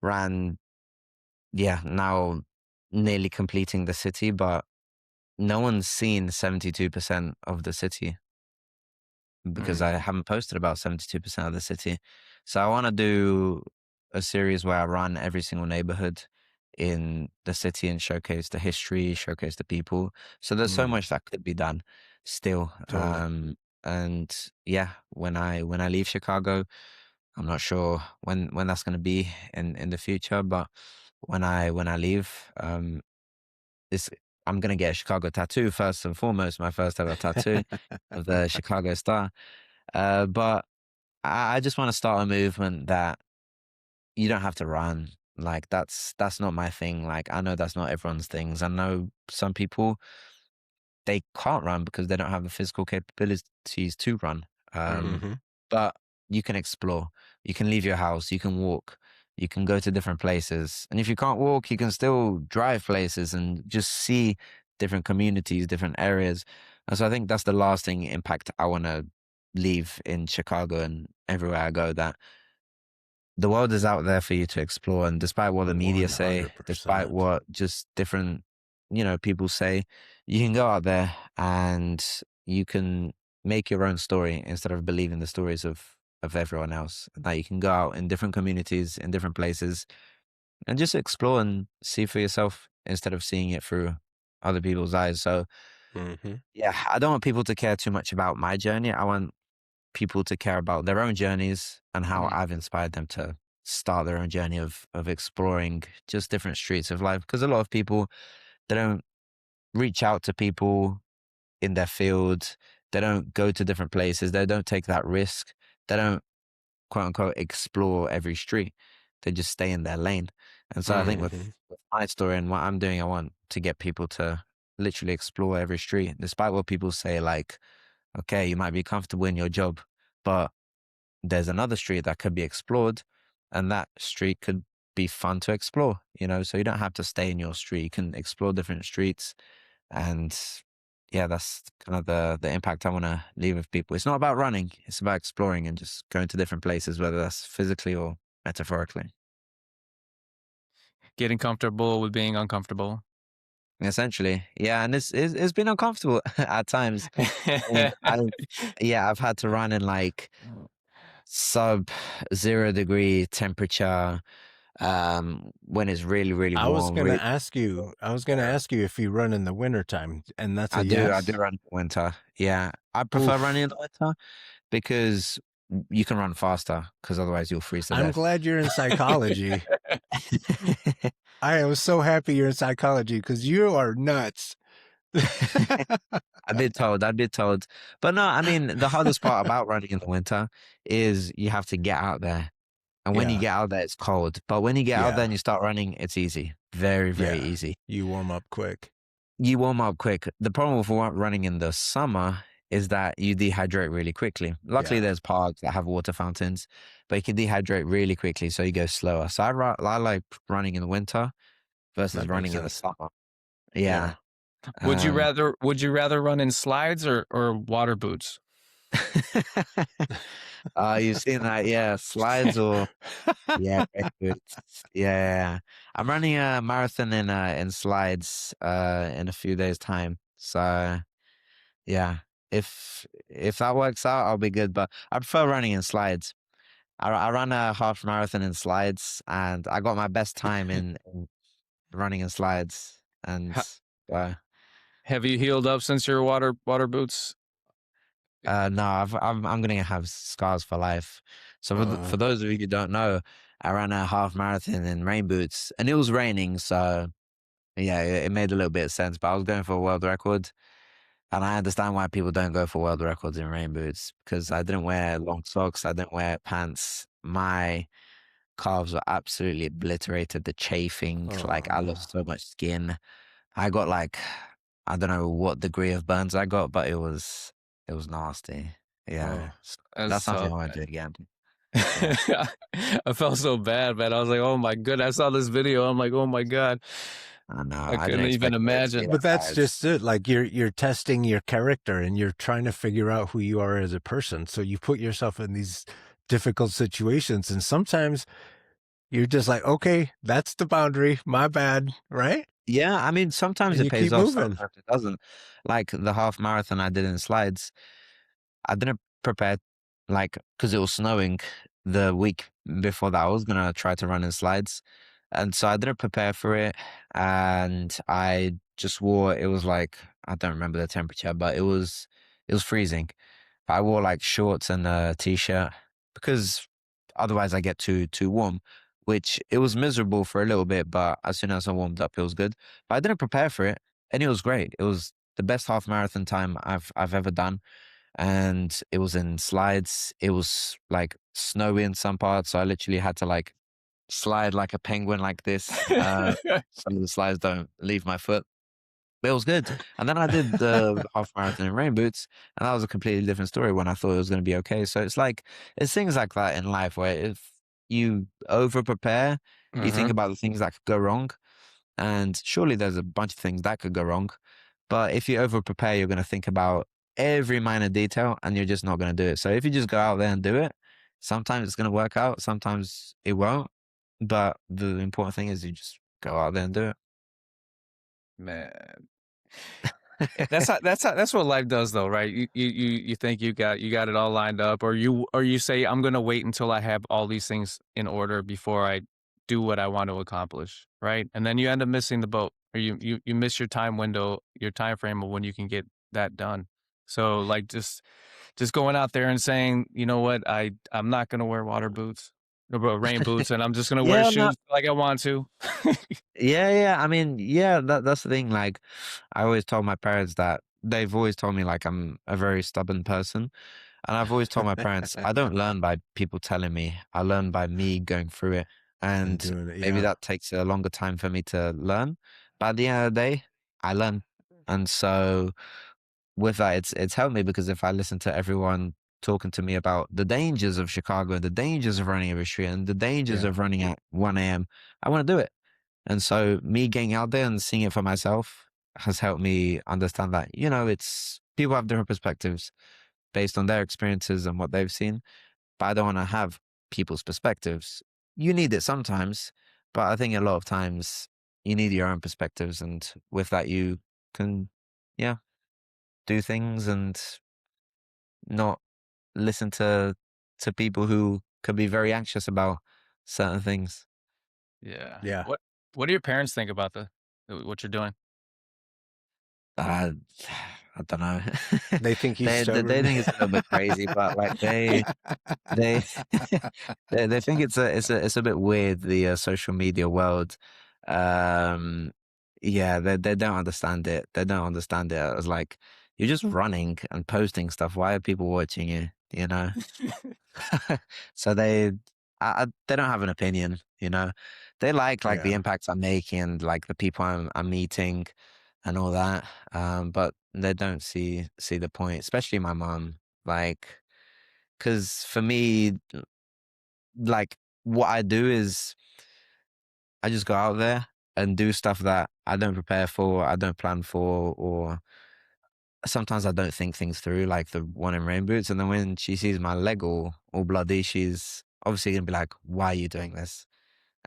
ran, yeah, now nearly completing the city, but no one's seen 72% of the city because I Mm, haven't posted about 72% of the city. So I want to do a series where I run every single neighborhood in the city and showcase the history, showcase the people. So there's so Mm. much that could be done still. Totally. And yeah, when I leave Chicago, I'm not sure when that's going to be in the future, but when I leave, this I'm gonna get a Chicago tattoo first and foremost, my first ever tattoo of the Chicago Star. But I just want to start a movement that you don't have to run. Like that's not my thing. Like I know that's not everyone's things. I know some people they can't run because they don't have the physical capabilities to run. Um, Mm-hmm. but you can explore. You can leave your house. You can walk. You can go to different places. And if you can't walk, you can still drive places and just see different communities, different areas. And so I think that's the lasting impact I want to leave in Chicago and everywhere I go. That the world is out there for you to explore. And despite what the media say, despite 100%. what just different, people say, you can go out there and you can make your own story instead of believing the stories of everyone else. That you can go out in different communities, in different places, and just explore and see for yourself instead of seeing it through other people's eyes. So Mm-hmm. yeah, I don't want people to care too much about my journey. I want people to care about their own journeys and how mm, I've inspired them to start their own journey of exploring just different streets of life. Because a lot of people, they don't reach out to people in their field. They don't go to different places. They don't take that risk. They don't quote unquote explore every street. They just stay in their lane. And so I think Mm-hmm. with my story and what I'm doing, I want to get people to literally explore every street, despite what people say, like, okay, you might be comfortable in your job, but there's another street that could be explored, and that street could be fun to explore, so you don't have to stay in your street. You can explore different streets. And yeah, that's kind of the impact I want to leave with people. It's not about running, it's about exploring and just going to different places, whether that's physically or metaphorically. getting comfortable with being uncomfortable. Essentially, yeah. And it's been uncomfortable at times. I mean, I've had to run in like sub 0 degree temperature, when it's really, really I was warm. gonna Really, ask you. I was gonna ask you if you run in the wintertime, and that's a I do yes. run in the winter. Yeah, I prefer running in Oof. the winter because you can run faster because otherwise you'll freeze to I'm death. glad you're in psychology. I am so happy you're in psychology because you are nuts. I've been told. But no, I mean, the hardest part about running in the winter is you have to get out there. And when you Yeah, get out there, it's cold. But when you get out there yeah, and you start running, it's easy. Very, very yeah. easy. You warm up quick. You warm up quick. The problem with running in the summer is that you dehydrate really quickly. Luckily, Yeah. there's parks that have water fountains, but you can dehydrate really quickly, so you go slower. So I like running in the winter versus That makes running in the sense. summer. Yeah. Would you Um, rather run in slides or water boots? you've seen that, yeah, slides or yeah, rain boots. Yeah. I'm running a marathon in slides in a few days' time. So yeah, if that works out, I'll be good. But I prefer running in slides. I ran a half marathon in slides, and I got my best time in running in slides. And Ha- uh, Have you healed up since your water boots? no, I'm gonna have scars for life. So Uh, for those of you who don't know, I ran a half marathon in rain boots, and it was raining, so yeah, it made a little bit of sense. But I was going for a world record, and I understand why people don't go for world records in rain boots because I didn't wear long socks, I didn't wear pants. My calves were absolutely obliterated. The chafing, like I lost so much skin. I got like I don't know what degree of burns I got, but it was nasty. Yeah, oh, That's that's something tough. I won't do again. Yeah, I felt so bad, man. I was like, oh my goodness. I saw this video. I'm like, oh my God. I know. I I didn't couldn't even expect it to be imagine. but that that's bad. just it. Like you're testing your character and you're trying to figure out who you are as a person. So you put yourself in these difficult situations, and sometimes you're just like, okay, that's the boundary. My bad, right? Yeah, I mean, sometimes And it you pays keep off, moving. sometimes it doesn't. Like the half marathon I did in slides. I didn't prepare, like, because it was snowing the week before that. I was gonna try to run in slides, and so I didn't prepare for it, and I just wore. It was like I don't remember the temperature, but it was freezing. I wore like shorts and a t-shirt because otherwise I get too warm. Which it was miserable for a little bit, but as soon as I warmed up, it was good. But I didn't prepare for it, and it was great. It was the best half marathon time I've ever done, and it was in slides. It was like snowy in some parts, so I literally had to like slide like a penguin like this. Some of the slides don't leave my foot. But it was good. And then I did the half marathon in rain boots, and that was a completely different story when I thought it was going to be okay. So it's like, it's things like that in life where if you over prepare, you think Hmm. about the things that could go wrong. And surely there's a bunch of things that could go wrong. But if you over prepare, you're going to think about every minor detail and you're just not going to do it. So if you just go out there and do it, sometimes it's going to work out, sometimes it won't. But the important thing is you just go out there and do Man. it. That's what life does though, right? You think you got it all lined up, or you say I'm gonna wait until I have all these things in order before I do what I want to accomplish, right? And then you end up missing the boat, or you miss your time window, your time frame of when you can get that done. So like just going out there and saying, you know what, I'm not gonna wear water boots, or rain boots, and I'm just gonna wear Yeah, no, shoes like I want to. yeah. I mean, yeah, that's the thing. Like, I always told my parents that they've always told me like I'm a very stubborn person. And I've always told my parents, I don't learn by people telling me. I learn by me going through it. And And doing it, maybe yeah. that takes a longer time for me to learn. But at the end of the day, I learn. And so with that, it's helped me because if I listen to everyone talking to me about the dangers of Chicago and the dangers of running every street and the dangers Yeah. of running at 1 a.m., I want to do it. And so me getting out there and seeing it for myself has helped me understand that, it's people have different perspectives based on their experiences and what they've seen. But I don't want to have people's perspectives. You need it sometimes, but I think a lot of times you need your own perspectives. And with that, you can, yeah, do things and not listen to people who can be very anxious about certain things. Yeah. Yeah. What do your parents think about what you're doing? Uh, I don't know. They think he's They stubborn. think it's a little bit crazy, but like they they think it's a bit weird, the social media world. Um, yeah, they don't understand it. They don't understand it. It's like you're just running and posting stuff. Why are people watching you? You know. So they don't have an opinion. They like the Yeah. impacts I'm making and like the people I'm meeting and all that. But they don't see the point, especially my mom. Like, because for me, like what I do is I just go out there and do stuff that I don't prepare for, I don't plan for, or sometimes I don't think things through, like the one in rain boots. And then when she sees my leg all bloody, she's obviously gonna be like, "Why are you doing this?"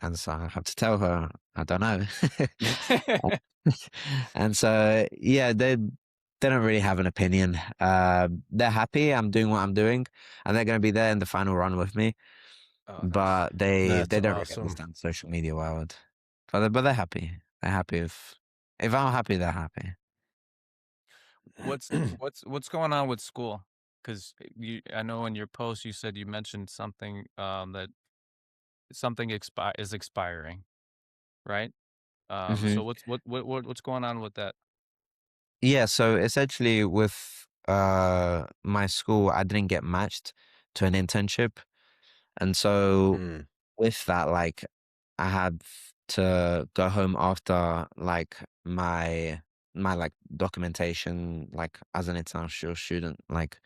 And so I have to tell her, I don't know. And so yeah, they don't really have an opinion. They're happy I'm doing what I'm doing, and they're gonna be there in the final run with me. Oh, nice. But they That's don't really awesome. understand social media world. But they're happy. They're happy if I'm happy, they're happy. What's going on with school? Because I know in your post you said you mentioned something that something is expiring, right? Hmm. So what's going on with that? Yeah, so essentially with my school, I didn't get matched to an internship. And so Hmm. with that, like I had to go home after like my like documentation, like as an international student, like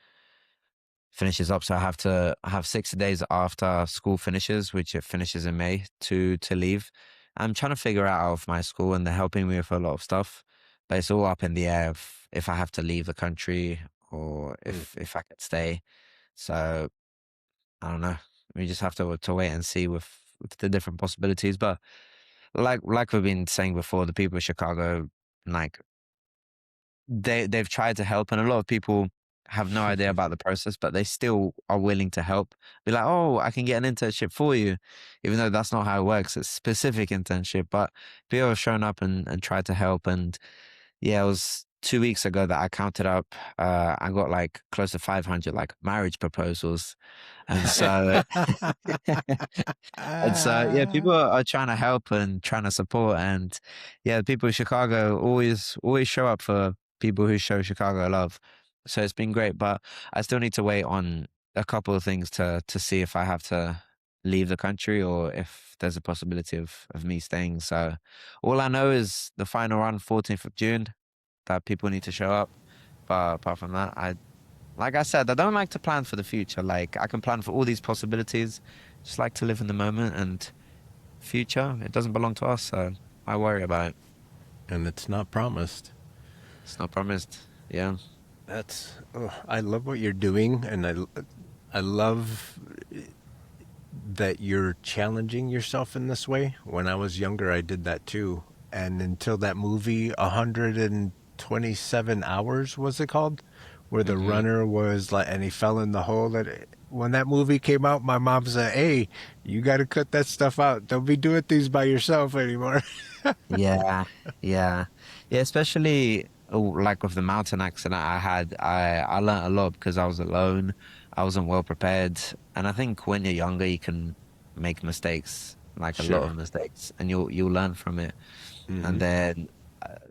finishes up. So I have to have 6 days after school finishes, which it finishes in May, to leave. I'm trying to figure out of my school, and they're helping me with a lot of stuff, but it's all up in the air if I have to leave the country or Hmm. if I can stay. So I don't know. We just have to wait and see with the different possibilities. But like we've been saying before, the people of Chicago, like they've tried to help, and a lot of people have no idea about the process, but they still are willing to help. Be like, oh, I can get an internship for you, even though that's not how it works. It's specific internship, but people have shown up and tried to help. And yeah, it was 2 weeks ago that I counted up. I got like close to 500 like marriage proposals, and so and so, yeah, people are trying to help and trying to support, and yeah, the people of Chicago always show up for people who show Chicago love. So it's been great, but I still need to wait on a couple of things to see if I have to leave the country or if there's a possibility of me staying. So all I know is the final run, 14th of June, that people need to show up. But apart from that, like I said, I don't like to plan for the future. Like I can plan for all these possibilities, just like to live in the moment and future. It doesn't belong to us, so I worry about it. And it's not promised. It's not promised. Yeah. I love what you're doing, and I love that you're challenging yourself in this way. When I was younger, I did that too. And until that movie, 127 Hours, was it called? Where the Hmm. runner was like, and he fell in the hole. When that movie came out, my mom said, "Hey, you got to cut that stuff out. Don't be doing things by yourself anymore." Yeah. Yeah. Yeah. Especially like with the mountain accident I had, I learned a lot because I was alone. I wasn't well prepared, and I think when you're younger, you can make mistakes, like a lot Sure. of mistakes, and you'll learn from it. Mm-hmm. And then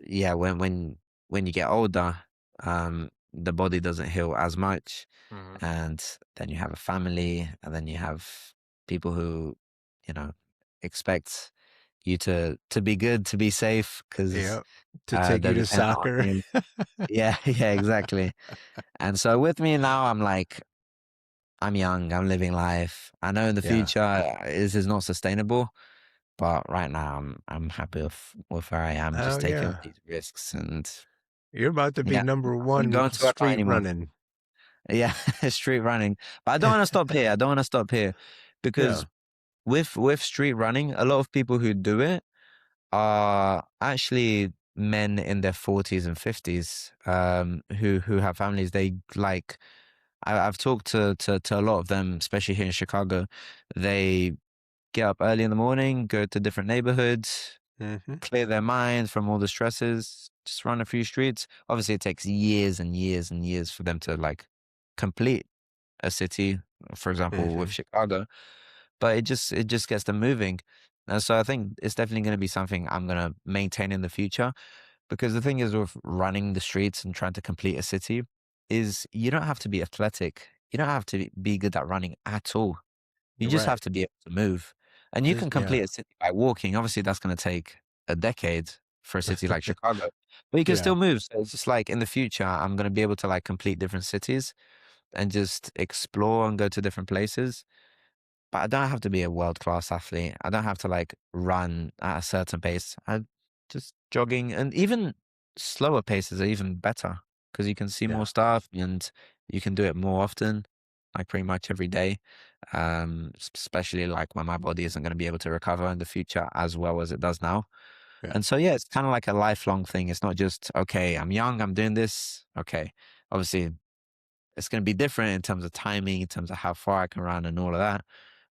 yeah, when you get older, the body doesn't heal as much, Hmm. and then you have a family, and then you have people who you know expect you to be good, to be safe, because Yeah. To take they're you to dependent on soccer. you. Yeah, yeah, exactly. And so with me now, I'm like, I'm young, I'm living life. I know in the Yeah. future this is not sustainable, but right now I'm happy with where I am, Oh just taking yeah. these risks. And You're about to be yeah, number I'm not one going to work out street anymore. running. Yeah, street running. But I don't want to stop here. I don't want to stop here Yeah. because with street running, a lot of people who do it are actually men in their 40s and 50s who have families. They like I've talked to a lot of them, especially here in Chicago. They get up early in the morning, go to different neighborhoods, Mm-hmm. clear their minds from all the stresses, just run a few streets. Obviously, it takes years and years and years for them to like complete a city, for example, Mm-hmm. with Chicago, but it just gets them moving. And so I think it's definitely going to be something I'm going to maintain in the future because the thing is with running the streets and trying to complete a city is you don't have to be athletic. You don't have to be good at running at all. You just have Right. to be able to move. And you Just can yeah. complete a city by walking. Obviously, that's going to take a decade for a city like Chicago, but you can Yeah. still move. So it's just like in the future, I'm going to be able to like complete different cities and just explore and go to different places. but I don't have to be a world class athlete. I don't have to like run at a certain pace. I just jogging, and even slower paces are even better because you can see Yeah. more stuff and you can do it more often, like pretty much every day. Especially like when my body isn't going to be able to recover in the future as well as it does now. Yeah. And so, yeah, it's kind of like a lifelong thing. It's not just, okay, I'm young, I'm doing this. Okay. Obviously, it's going to be different in terms of timing, in terms of how far I can run and all of that.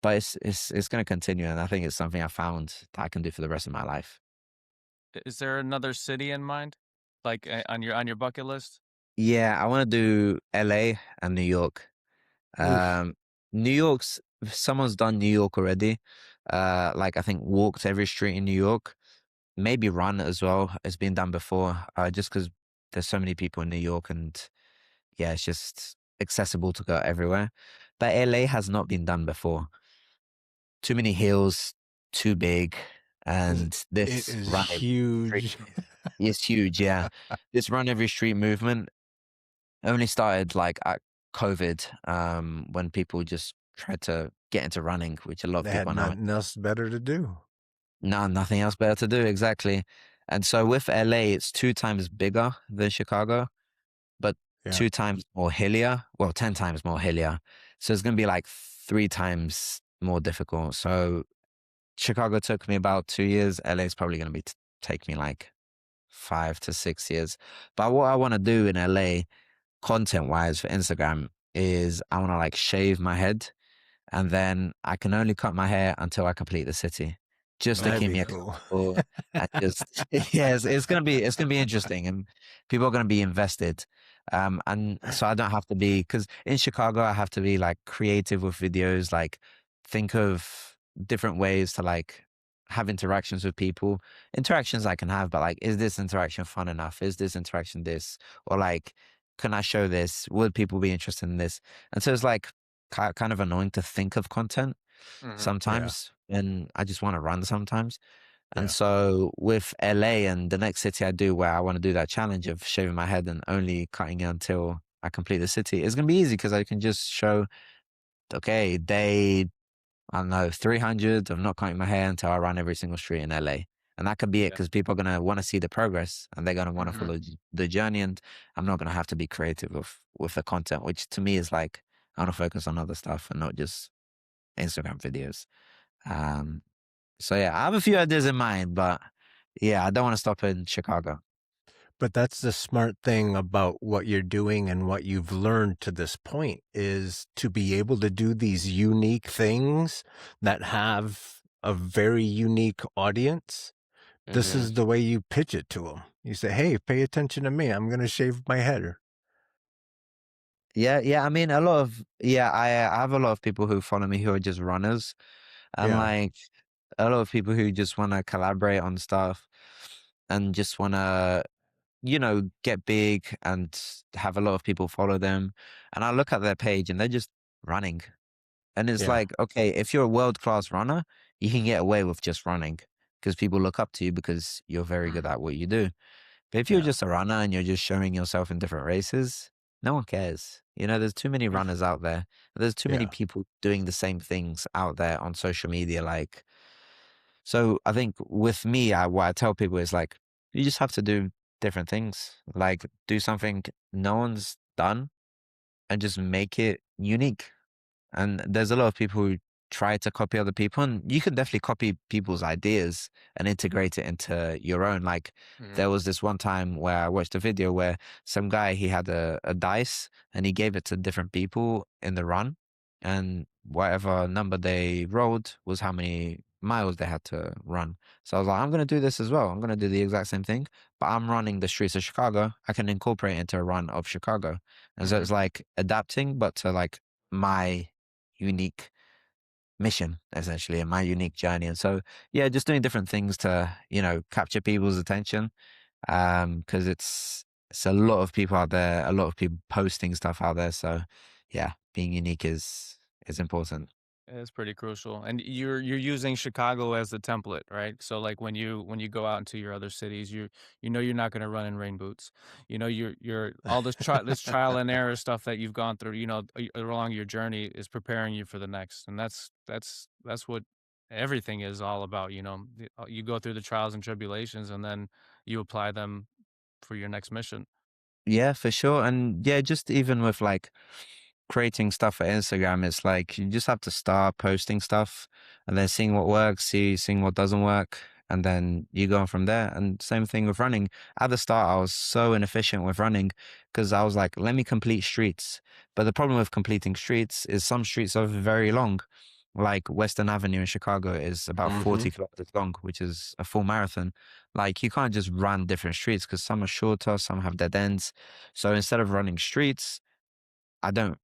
But it's going to continue. And I think it's something I found that I can do for the rest of my life. Is there another city in mind, like on your bucket list? Yeah, I want to do LA and New York. Oof. Um, New York's, someone's done New York already. Like I think walked every street in New York. Maybe run as well. It's been done before. Just because there's so many people in New York, and yeah, it's just accessible to go everywhere. But LA has not been done before. Too many hills, too big, It and it this is run every street huge. is huge. Yeah, this run every street movement only started like at COVID, when people just tried to get into running, which a lot of They had people are now. nothing else better to do. No, nothing else better to do, exactly. And so with LA, it's 2 times bigger than Chicago, but Yeah. 2 times more hillier. Well, 10 times more hillier. So it's gonna be like 3 times more difficult. So Chicago took me about 2 years. LA is probably gonna be take me like 5 to 6 years. But what I wanna do in LA, content wise for Instagram, is I wanna like shave my head and then I can only cut my hair until I complete the city, just to That'd keep be me cool. accountable. And just yes, it's gonna be interesting, and people are gonna be invested. And so I don't have to be, because in Chicago I have to be like creative with videos, like think of different ways to like have interactions with people. Interactions I can have, but like, is this interaction fun enough? Is this interaction this? Or like, can I show this? Would people be interested in this? And so it's like kind of annoying to think of content Hmm. Yeah. sometimes, and I just want to run sometimes. And Yeah. so with LA and the next city I do where I want to do that challenge of shaving my head and only cutting it until I complete the city, it's going to be easy because I can just show, okay, I don't know, 300 of not cutting my hair until I run every single street in LA. And that could be it Yeah. because people are going to want to see the progress and they're going to want to Hmm. follow the journey. And I'm not going to have to be creative with the content, which to me is like, I want to focus on other stuff and not just Instagram videos. Um, so yeah, I have a few ideas in mind, but yeah, I don't want to stop in Chicago. But that's the smart thing about what you're doing and what you've learned to this point is to be able to do these unique things that have a very unique audience. This Hmm. is the way you pitch it to them. You say, "Hey, pay attention to me. I'm going to shave my head." Yeah, yeah. I mean, I have a lot of people who follow me who are just runners, and Yeah. like a lot of people who just want to collaborate on stuff and just want to, get big and have a lot of people follow them. And I look at their page and they're just running. And it's Yeah. like, okay, if you're a world class runner, you can get away with just running because people look up to you because you're very good at what you do. But if you're Yeah. just a runner and you're just showing yourself in different races, no one cares. There's too many runners out there. There's too many Yeah. people doing the same things out there on social media. Like, so I think with me, what I tell people is like, you just have to do different things. Like, do something no one's done and just make it unique. And there's a lot of people who try to copy other people, and you can definitely copy people's ideas and integrate it into your own. Like, Hmm. there was this one time where I watched a video where some guy, he had a dice and he gave it to different people in the run, and whatever number they rolled was how many miles they had to run. So I was like, I'm going to do this as well. I'm going to do the exact same thing, but I'm running the streets of Chicago. I can incorporate it into a run of Chicago. And so Hmm. it's like adapting, but to like my unique mission essentially and my unique journey. And so yeah, just doing different things to, capture people's attention. Because it's a lot of people out there, a lot of people posting stuff out there. So yeah, being unique is important. It's pretty crucial, and you're using Chicago as the template, right? So like when you go out into your other cities, you know you're not going to run in rain boots. You know you're all this trial and error stuff that you've gone through, you know, along your journey is preparing you for the next, and that's what everything is all about. You know, you go through the trials and tribulations, and then you apply them for your next mission. Yeah, for sure. And yeah, just even with like creating stuff for Instagram, it's like you just have to start posting stuff and then seeing what works, seeing what doesn't work, and then you go on from there. And same thing with running. At the start, I was so inefficient with running because I was like, let me complete streets. But the problem with completing streets is some streets are very long. Like Western Avenue in Chicago is about Hmm. 40 kilometers long, which is a full marathon. Like you can't just run different streets because some are shorter, some have dead ends. So instead of running streets, I don't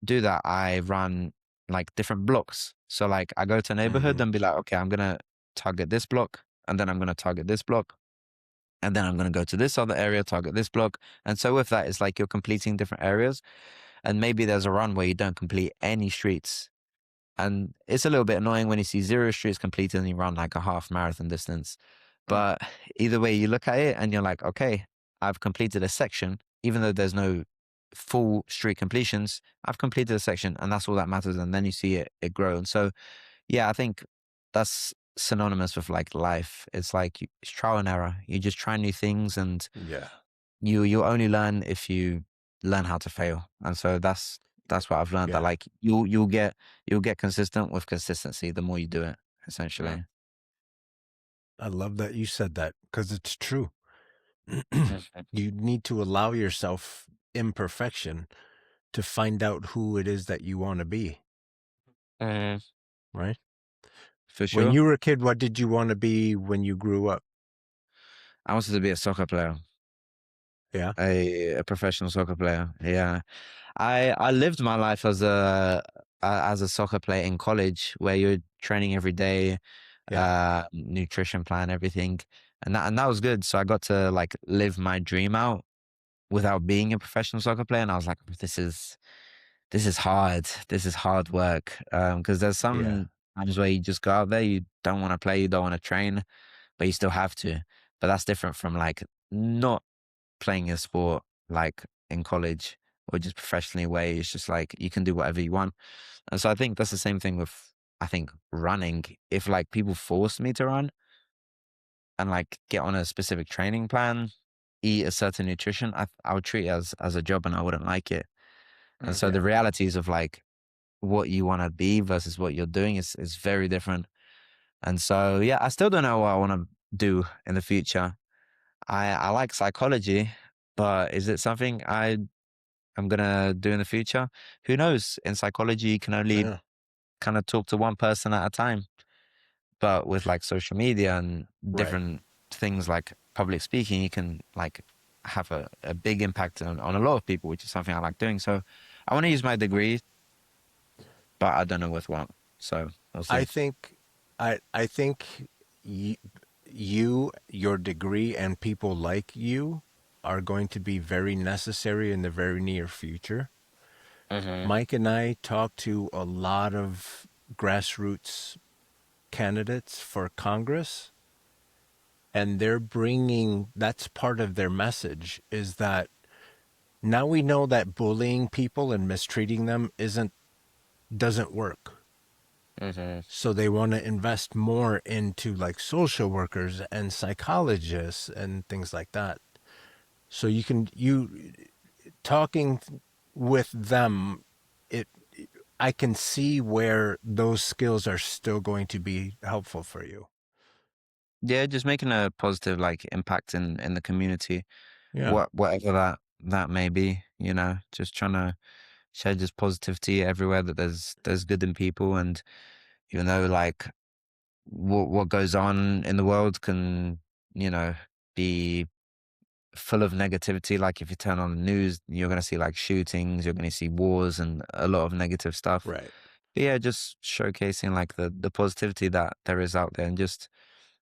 do that. I run like different blocks. So like I go to a neighborhood Hmm. and be like, okay, I'm gonna target this block, and then I'm gonna target this block, and then I'm gonna go to this other area, target this block. And so with that, it's like you're completing different areas. And maybe there's a run where you don't complete any streets. And it's a little bit annoying when you see zero streets completed and you run like a half marathon distance. But either way you look at it and you're like, okay, I've completed a section, even though there's no full street completions, I've completed a section and that's all that matters. And then you see it grow. And so, yeah, I think that's synonymous with like life. It's like it's trial and error. You just try new things and Yeah. you'll only learn if you learn how to fail. And so that's what I've learned that Yeah. like you'll get consistent with consistency the more you do it, Yeah. essentially. I love that you said that because it's true. Mhm. You need to allow yourself imperfection to find out who it is that you want to be, Mhm. right? For When sure. you were a kid, what did you want to be when you grew up? I wanted to be a soccer player, Yeah. a professional soccer player. Yeah. I lived my life as a soccer player in college where you're training every day, Yeah. nutrition plan, everything. And that was good. So I got to like live my dream out without being a professional soccer player. And I was like, this is hard. This is hard work. Because there's Yeah. some times where you just go out there, you don't want to play, you don't want to train, but you still have to. But that's different from like not playing a sport like in college or just professionally where it's just like you can do whatever you want. And so I think that's the same thing with I think running. If like people forced me to run and like get on a specific training plan, eat a certain nutrition, I would treat it as a job and I wouldn't like it. And so Yeah. the realities of like what you want to be versus what you're doing is very different. And so yeah, I still don't know what I want to do in the future. I like psychology, but is it something I'm gonna do in the future? Who knows? In psychology, you can only Yeah. kind of talk to one person at a time. But with like social media and Right. different things like public speaking, you can like have a big impact on a lot of people, which is something I like doing. So I want to use my degree, but I don't know with what. So we'll I see. think, I think y- you, your degree, and people like you are going to be very necessary in the very near future. Hmm. Mike and I talked to a lot of grassroots candidates for Congress, and they're bringing that's part of their message is that now we know that bullying people and mistreating them isn't doesn't work. Hmm. So they want to invest more into like social workers and psychologists and things like that. So you talking with them, it I can see where those skills are still going to be helpful for you. Yeah, just making a positive like impact in the community, Yeah. whatever that may be. You know, just trying to share just positivity everywhere that there's good in people, and even though like what goes on in the world can you know be full of negativity. Like if you turn on the news, you're going to see like shootings, you're going to see wars and a lot of negative stuff. Right. But yeah, just showcasing like the positivity that there is out there and just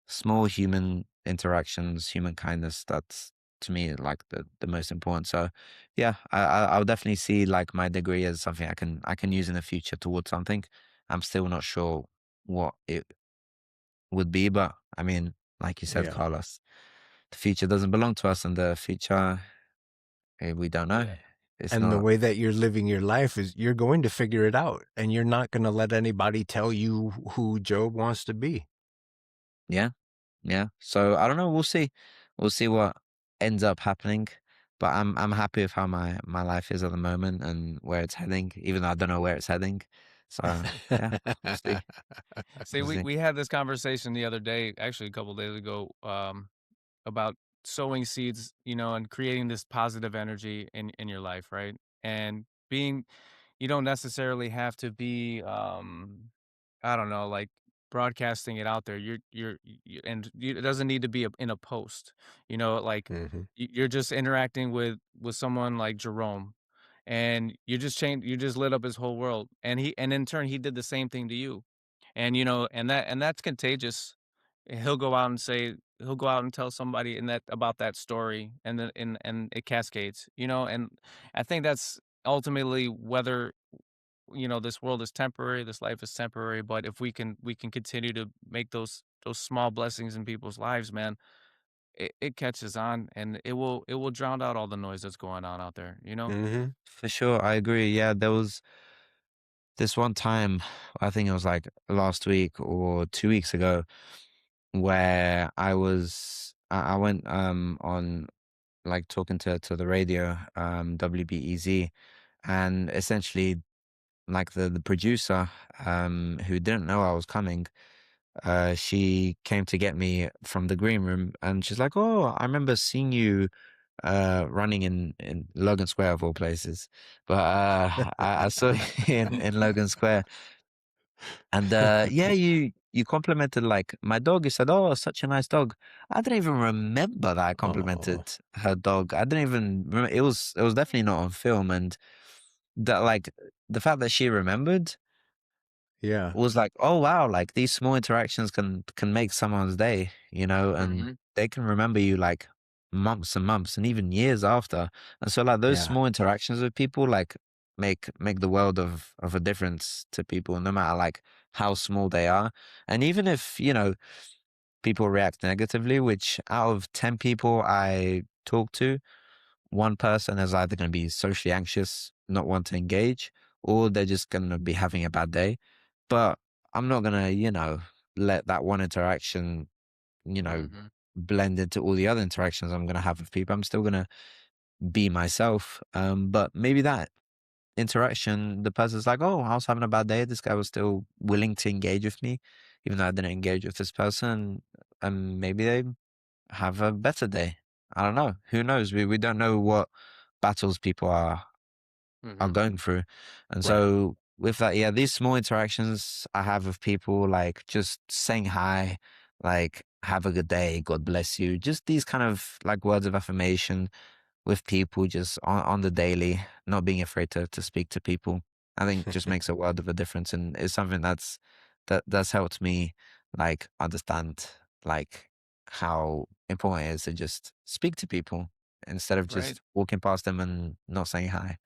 small human interactions, human kindness. That's to me like the most important. So yeah, I'll definitely see like my degree as something I can use in the future towards something. I'm still not sure what it would be. But I mean, like you said, Yeah. Carlos, the future doesn't belong to us, and the future, we don't know. Yeah. It's And the not. way that you're living your life is you're going to figure it out, and you're not going to let anybody tell you who Job wants to be. Yeah, yeah. So I don't know. We'll see. We'll see what ends up happening. But I'm happy with how my life is at the moment and where it's heading, even though I don't know where it's heading. So yeah, we'll see. See, We'll we see. we had this conversation the other day, actually a couple days ago, about sowing seeds, and creating this positive energy in your life, right? And being, you don't necessarily have to be, I don't know, like broadcasting it out there. It doesn't need to be in a post, like Mhm. you're just interacting with someone like Jerome, and you just lit up his whole world, and in turn he did the same thing to you, and that's contagious. He'll go out and tell somebody in that about that story, and it cascades, and I think that's ultimately whether, this world is temporary, this life is temporary, but if we can continue to make those small blessings in people's lives, man, it catches on, and it will drown out all the noise that's going on out there. Mhm. For sure, I agree. Yeah, there was this one time, I think it was like last week or 2 weeks ago, where I went on like talking to the radio, WBEZ, and essentially like the producer who didn't know I was coming, she came to get me from the green room, and she's like, "Oh, I remember seeing you running in Logan Square of all places." But I saw you in Logan Square, and yeah, you complimented like my dog. You said, "Oh, such a nice dog." I didn't even remember that I complimented Oh, her dog. I didn't even remember. It was definitely not on film, and that like the fact that she remembered yeah, was like, oh wow, like these small interactions can make someone's day, and Mhm. they can remember you like months and months and even years after. And so like those yeah. small interactions with people like make the world of a difference to people, no matter like how small they are. And even if, people react negatively, which out of 10 people I talk to, one person is either going to be socially anxious, not want to engage, or they're just going to be having a bad day. But I'm not going to, let that one interaction, you know, Mhm. blend into all the other interactions I'm going to have with people. I'm still going to be myself. But maybe that interaction, the person's like, oh, I was having a bad day. This guy was still willing to engage with me, even though I didn't engage with this person. And maybe they have a better day. I don't know. Who knows? We don't know what battles people are Mhm. going through. And Right. so with that, yeah, these small interactions I have with people, like just saying hi, like have a good day, God bless you. Just these kind of like words of affirmation with people just on the daily, not being afraid to speak to people. I think just makes a world of a difference, and it's something that's helped me like understand like how important it is to just speak to people instead of Right. just walking past them and not saying hi.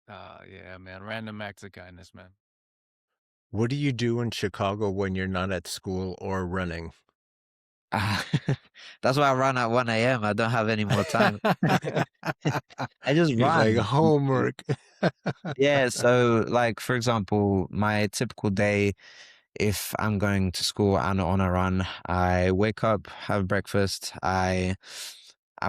Yeah, man. Random acts of kindness, man. What do you do in Chicago when you're not at school or running? That's why I run at 1 a.m. I don't have any more time. I just He's like, run. homework. Yeah, so like for example, my typical day, if I'm going to school and on a run, I wake up, have breakfast, I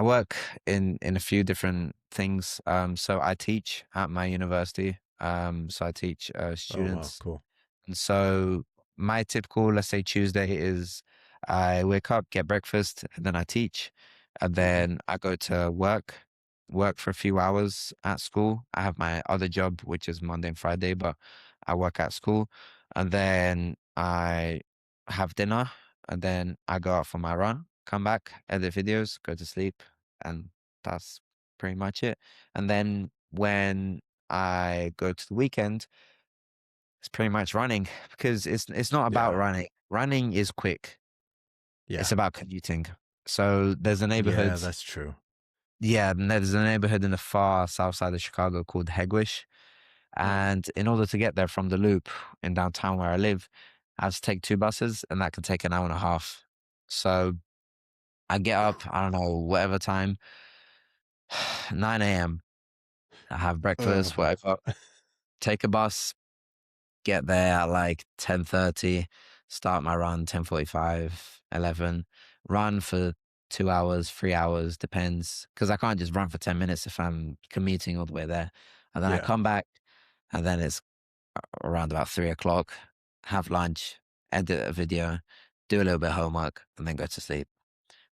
work in a few different things. So I teach at my university. So I teach Oh, wow, students. cool. And so my typical, let's say Tuesday is I wake up, get breakfast, and then I teach. And Mhm. then I go to work for a few hours at school. I have my other job, which is Monday and Friday, but I work at school. And then I have dinner, and then I go out for my run, come back, edit videos, go to sleep, and that's pretty much it. And then when I go to the weekend, it's pretty much running because it's not about Yeah, running. Running is quick. It's yeah, about commuting. So there's a yeah, neighborhood. that's true. Yeah, and there's a neighborhood in the far south side of Chicago called Hegewisch. And in order to get there from the loop in downtown where I live, I have to take 2 buses, and that can take an hour and a half. So I get up, I don't know, whatever time, 9 a.m. I have breakfast, whatever, take a bus, get there at like 10:30, start my run 10:45, 11, run for 2 hours, 3 hours, depends, because I can't just run for 10 minutes if I'm commuting all the way there. And then I Yeah. come back, and then it's around about 3 o'clock, have lunch, edit a video, do a little bit of homework, and then go to sleep.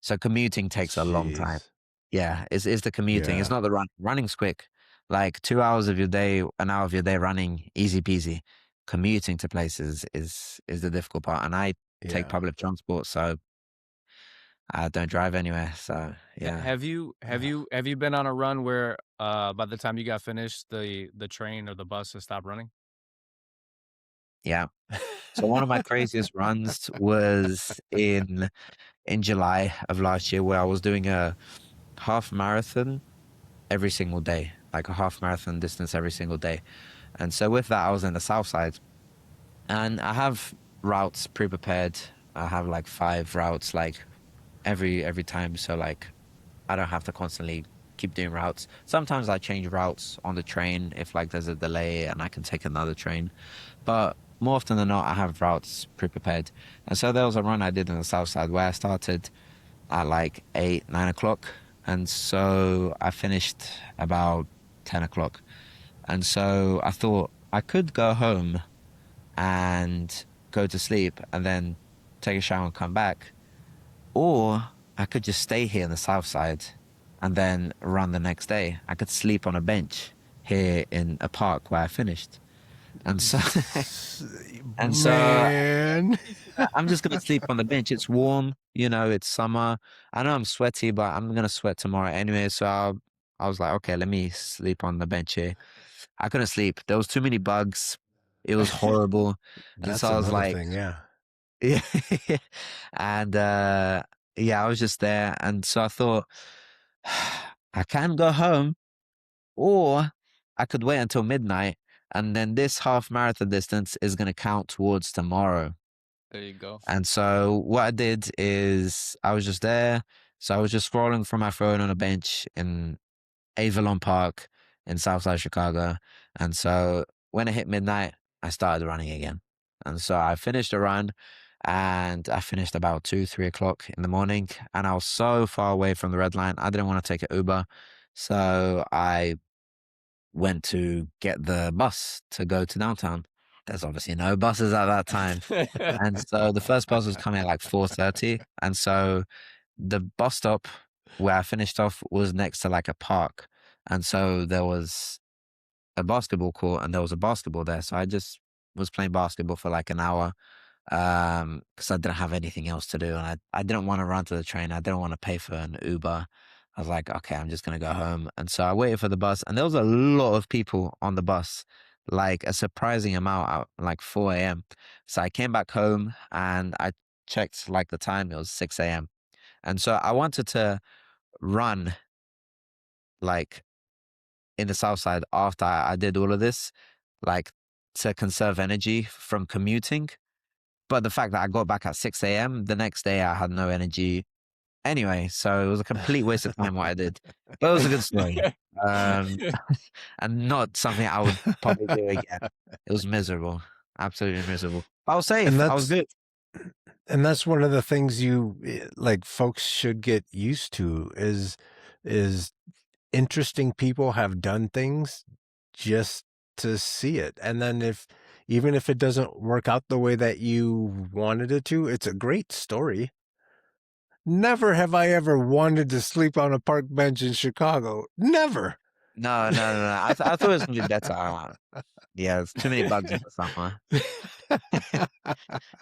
So commuting takes a long time. Jeez. Yeah, it's the commuting. It's Yeah. not the run. Running's quick. Like 2 hours of your day, an hour of your day running, easy peasy. Commuting to places is the difficult part. And I take Yeah. public transport, so I don't drive anywhere. So Ha- yeah. Have you been on a run where by the time you got finished, the train or the bus has stopped running? Yeah. So one of my craziest runs was in July of last year, where I was doing a half marathon every single day, like a half marathon distance every single day. And so with that, I was in the south side, and I have routes pre-prepared. I have like 5 routes, like every time. So like I don't have to constantly keep doing routes. Sometimes I change routes on the train if like there's a delay and I can take another train. But more often than not, I have routes pre-prepared. And so there was a run I did in the south side where I started at like 8, 9 o'clock. And so I finished about 10 o'clock. And so I thought I could go home and go to sleep and then take a shower and come back. Or I could just stay here in the south side and then run the next day. I could sleep on a bench here in a park where I finished. And so, and so Man. I'm just going to sleep on the bench. It's warm, it's summer. I know I'm sweaty, but I'm going to sweat tomorrow anyway. So I was like, okay, let me sleep on the bench here. I couldn't sleep. There was too many bugs. It was horrible. And That's so I was another like, thing. Yeah. yeah. And yeah, I was just there. And so I thought, I can go home, or I could wait until midnight. And then this half marathon distance is going to count towards tomorrow. There you go. And so what I did is I was just there. So I was just scrolling from my phone on a bench in Avalon Park in Southside Chicago. And so when it hit midnight, I started running again. And so I finished the run, and I finished about 2, 3 o'clock in the morning. And I was so far away from the red line, I didn't want to take an Uber. So I went to get the bus to go to downtown. There's obviously no buses at that time. And so the first bus was coming at like 4:30. And so the bus stop where I finished off was next to like a park. And so there was a basketball court and there was a basketball there. So I just was playing basketball for like an hour, because I didn't have anything else to do. And I didn't want to run to the train. I didn't want to pay for an Uber. I was like, okay, I'm just going to go home. And so I waited for the bus, and there was a lot of people on the bus, like a surprising amount at like 4 a.m. So I came back home and I checked like the time, it was 6 a.m. And so I wanted to run like in the south side after I did all of this, like to conserve energy from commuting. But the fact that I got back at 6 a.m. the next day, I had no energy anyway. So it was a complete waste of time what I did. But it was a good story. Um, and not something I would probably do again. It was miserable. Absolutely miserable. I was safe. And I was good. that's one of the things like folks should get used to is interesting people have done things just to see it. And then even if it doesn't work out the way that you wanted it to, it's a great story. Never have I ever wanted to sleep on a park bench in Chicago. Never. No. I thought it was going to be better. Yeah, there's too many bugs in the summer.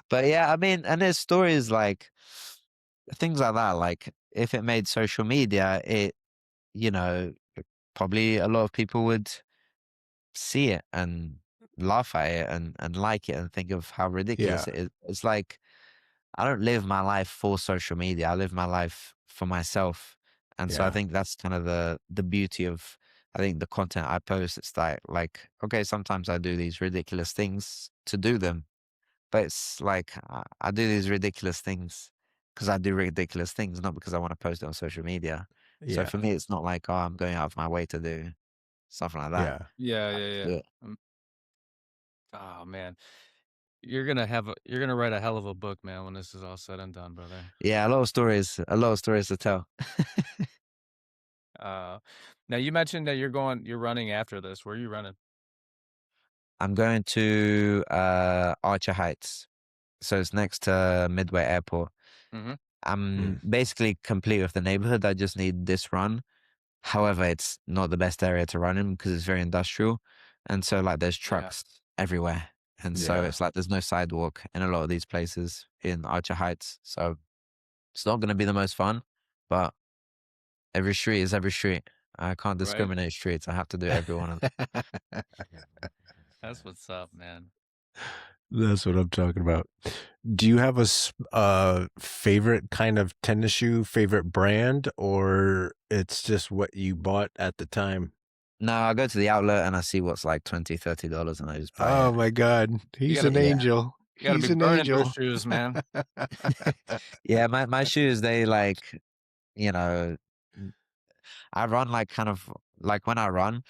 But yeah, I mean, and there's stories like things like that. Like if it made social media, you know, probably a lot of people would see it and laugh at it and like it and think of how ridiculous Yeah. it is. It's like I don't live my life for social media. I live my life for myself. And so I Yeah. think that's kind of the beauty of I think the content I post, it's like okay, sometimes I do these ridiculous things to do them, but it's like I do these ridiculous things because I do ridiculous things, not because I want to post it on social media. So Yeah. for me, it's not like, oh, I'm going out of my way to do something like that. Yeah. Yeah, I yeah, just yeah. do it. Oh man, you're gonna write a hell of a book, man, when this is all said and done, brother. Yeah, a lot of stories to tell. Uh, Now you mentioned that you're running after this. Where are you running? I'm going to Archer Heights. So it's next to Midway Airport. Mm-hmm. I'm Mm. basically complete with the neighborhood. I just need this run. However, it's not the best area to run in because it's very industrial. And so like there's Yeah. trucks everywhere. And so Yeah. it's like there's no sidewalk in a lot of these places in Archer Heights. So it's not going to be the most fun, but every street is every street. I can't Right. discriminate streets. I have to do every one of them. That's what's up, man. That's what I'm talking about. Do you have a favorite kind of tennis shoe, favorite brand, or it's just what you bought at the time? No, I go to the outlet and I see what's like $20, $30 and I just buy Oh it. my God, You he's gotta an be Yeah. angel. you gotta be He's an burning those angel. shoes, man. Yeah, my shoes, they like, you know, I run like kind of like when I run,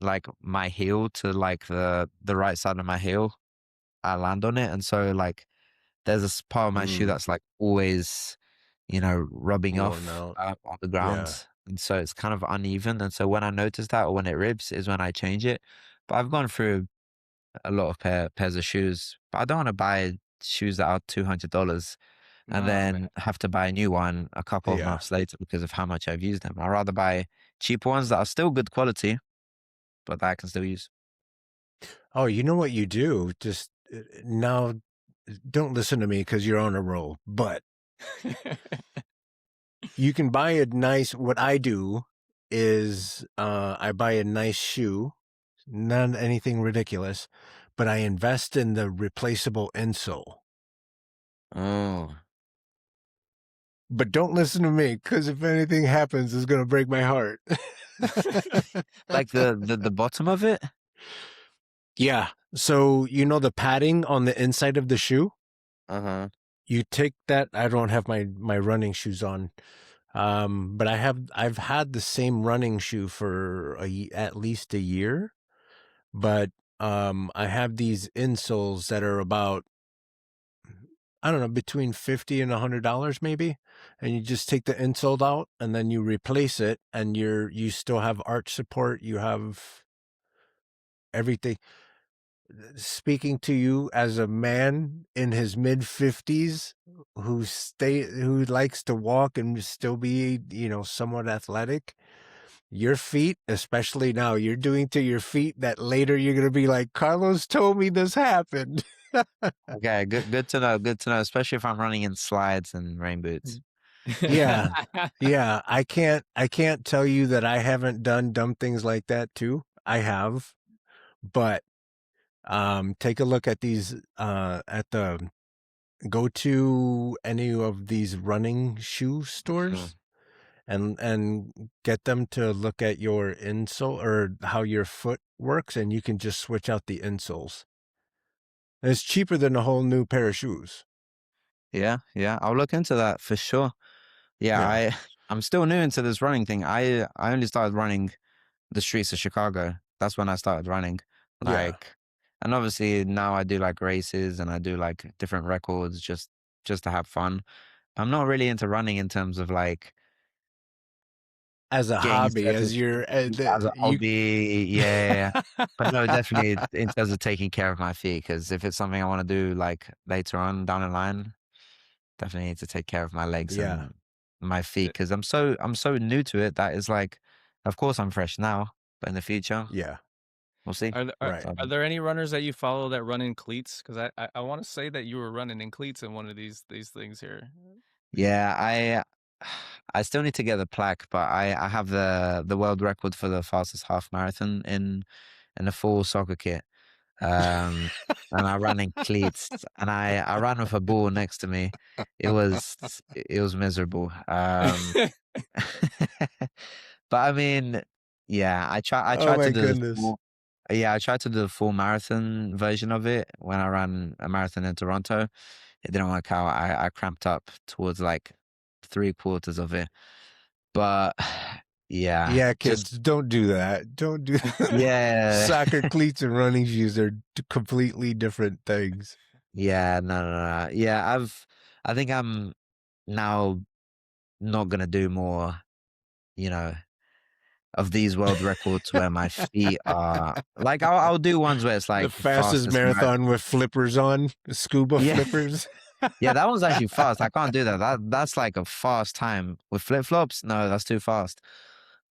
like my heel to like the right side of my heel, I land on it. And so like there's this part of my shoe Mm, that's like always, rubbing worn off out. on the Yeah. ground. And so it's kind of uneven. And so when I notice that or when it ribs is when I change it. But I've gone through a lot of pairs of shoes, but I don't want to buy shoes that are $200 and Nah, man. then have to buy a new one a couple of Yeah. months later because of how much I've used them. I'd rather buy cheap ones that are still good quality, but that I can still use. Oh, you know what you do? Just now, don't listen to me because you're on a roll, but you can buy a nice, what I do is I buy a nice shoe, not anything ridiculous, but I invest in the replaceable insole. Oh, But don't listen to me because if anything happens, it's going to break my heart. like the bottom of it? Yeah. So, you know, the padding on the inside of the shoe, Uh-huh. you take that. I don't have my running shoes on. But I've had the same running shoe for at least a year, but I have these insoles that are about, I don't know, between $50 and $100 maybe, and you just take the insole out and then you replace it, and you still have arch support, you have everything. Speaking to you as a man in his mid 50s who likes to walk and still be, somewhat athletic. Your feet, especially now, you're doing to your feet that later you're going to be like, Carlos told me this happened. Okay, good to know. Good to know, especially if I'm running in slides and rain boots. Yeah. Yeah. I can't tell you that I haven't done dumb things like that too. I have, but take a look at these go to any of these running shoe stores and get them to look at your insole or how your foot works, and you can just switch out the insoles. And it's cheaper than a whole new pair of shoes. Yeah, yeah. I'll look into that for sure. Yeah, Yeah. I'm still new into this running thing. I only started running the streets of Chicago. That's when I started running. Yeah. Like, and obviously now I do like races and I do like different records just to have fun. I'm not really into running in terms of like As a getting hobby, certain as your as a you hobby. Yeah. But no, definitely in terms of taking care of my feet, because if it's something I want to do like later on down the line, definitely need to take care of my legs yeah. and my feet because I'm so new to it that is like, of course I'm fresh now, but in the future Yeah. we'll see. Are there, Right. are there any runners that you follow that run in cleats? Because I want to say that you were running in cleats in one of these things here. Yeah, I still need to get the plaque, but I have the world record for the fastest half marathon in a full soccer kit. Um, and I ran in cleats, and I ran with a ball next to me. It was miserable. But I mean, Yeah, I Oh tried to my do the goodness. full yeah, I tried to do the full marathon version of it when I ran a marathon in Toronto. It didn't work out. I cramped up towards like 3/4 of it. But yeah, Yeah, just kids, don't do that. Don't do yeah. soccer cleats and running shoes are completely different things. Yeah, no. Yeah, I think I'm now not gonna do more, you know, of these world records where my feet are like I'll do ones where it's The like fastest fastest marathon. marathon with flippers on, scuba Yeah. flippers. Yeah, that one's actually fast. I can't do that. That's like a fast time. With flip-flops, no, that's too fast.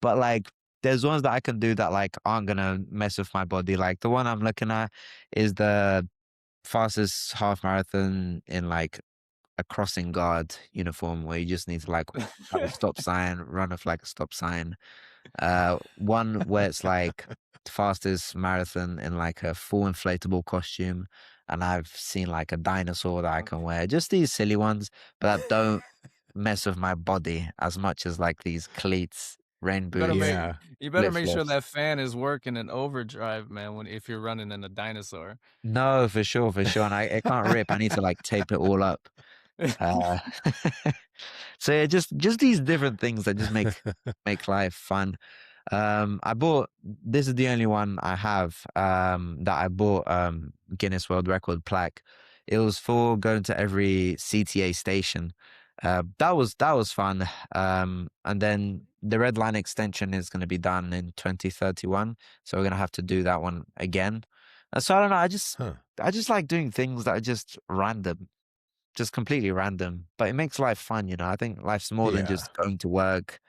But like there's ones that I can do that like aren't gonna mess with my body. Like the one I'm looking at is the fastest half marathon in like a crossing guard uniform where you just need to like have a stop sign, run off like a stop sign. One where it's like the fastest marathon in like a full inflatable costume, and I've seen like a dinosaur that I can wear. Just these silly ones, but that don't mess with my body as much as like these cleats, rain You better boots, make Yeah. you better flip make sure flops. that fan is working in overdrive, man, when if you're running in a dinosaur. No, for sure. And it can't rip. I need to like tape it all up. Uh, so yeah, just these different things that just make life fun. I bought this is the only one I have that I bought Guinness World Record plaque. It was for going to every CTA station. That was fun. And then the red line extension is going to be done in 2031, so we're going to have to do that one again. So I don't know. Huh. I just like doing things that are just random, just completely random, but it makes life fun, you know. I think life's more than Yeah. just going to work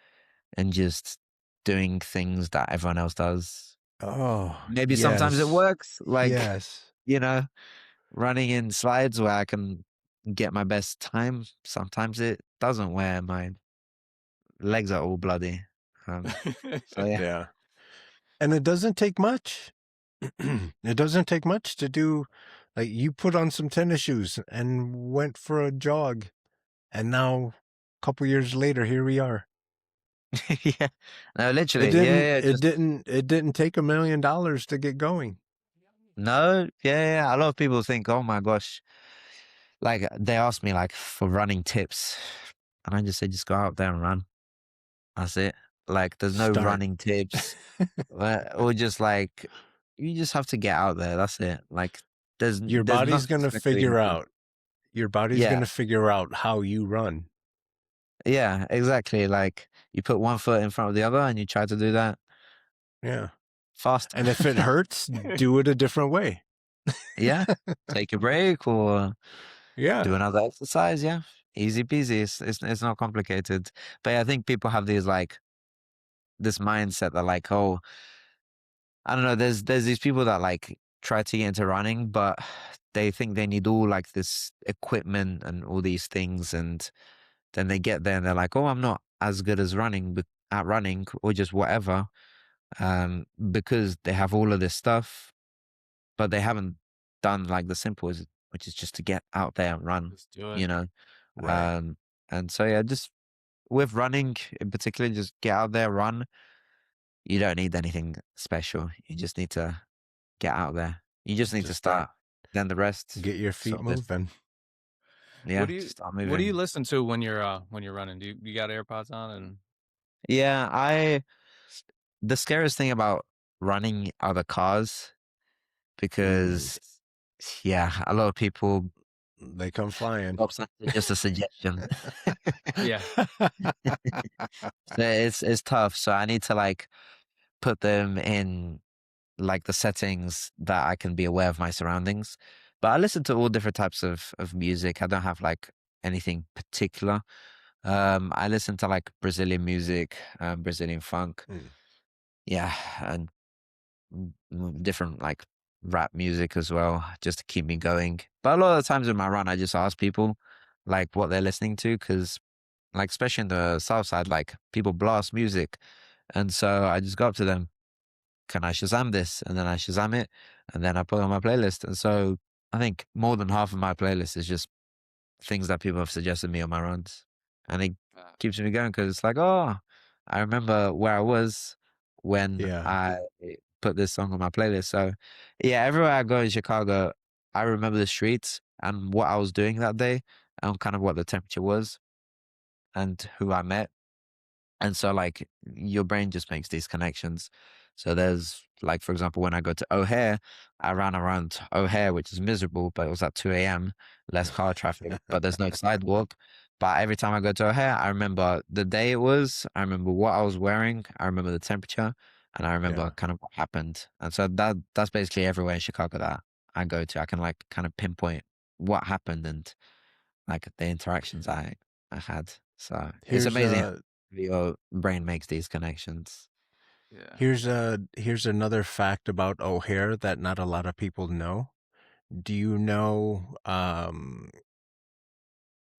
and just doing things that everyone else does. Oh, Maybe sometimes it yes. works, like, Yes. you know, running in slides where I can get my best time. Sometimes it doesn't, where my legs are all bloody. So yeah. Yeah. And it doesn't take much. It doesn't take much to do. Like, you put on some tennis shoes and went for a jog, and now a couple years later, here we are. Yeah. No, It literally. didn't Yeah, it just didn't it didn't take $1 million to get going. no, yeah. A lot of people think, oh my gosh, like they ask me like for running tips, and I just say, just go out there and run. That's it. Like, there's no Start. running tips, or just like you just have to get out there. That's it. Like, Your there's body's nothing gonna special you figure have to. out. Your body's Yeah, gonna figure out how you run. yeah, exactly. Like, you put one foot in front of the other, and you try to do that Yeah. faster. And if it hurts, do it a different way. Yeah, take a break or Yeah. do another exercise. Yeah, easy peasy. It's not complicated. But yeah, I think people have these like this mindset that like, oh, I don't know. There's these people that like try to get into running, but they think they need all like this equipment and all these things, and then they get there and they're like, "Oh, I'm not as good as at running or just whatever," because they have all of this stuff, but they haven't done like the simple, which is just to get out there and run, Just do it. you know. Right. Um, and so yeah, just with running in particular, just get out there, run. You don't need anything special. You just need to get out there. You just need to Just start. start. Then the rest, Get your feet sort of business. moving. Yeah, just start What do you moving. listen to when you're running? Do you got AirPods on and Yeah, the scariest thing about running are the cars because yeah, a lot of people They come flying. stop signs are just a suggestion. yeah. So it's tough. So I need to like put them in like the settings that I can be aware of my surroundings. But I listen to all different types of music. I don't have like anything particular. I listen to like Brazilian music, Brazilian funk, Mm. yeah, and different like rap music as well, just to keep me going. But a lot of the times in my run, I just ask people like what they're listening to, because like especially in the south side, like people blast music, and so I just go up to them, can I Shazam this? And then I Shazam it, and then I put it on my playlist. And so I think more than half of my playlist is just things that people have suggested me on my runs. And it keeps me going because it's like, oh, I remember where I was when Yeah. I put this song on my playlist. So yeah, everywhere I go in Chicago, I remember the streets and what I was doing that day and kind of what the temperature was and who I met. And so like your brain just makes these connections. So there's like, for example, when I go to O'Hare, I ran around O'Hare, which is miserable, but it was at 2 a.m., less car traffic, but there's no sidewalk. But every time I go to O'Hare, I remember the day it was, I remember what I was wearing, I remember the temperature, and I remember Yeah. kind of what happened. And so that's basically everywhere in Chicago that I go to. I can like kind of pinpoint what happened and like the interactions I had. So it's Here's amazing how a your brain makes these connections. Yeah. here's another fact about O'Hare that not a lot of people know. Do you know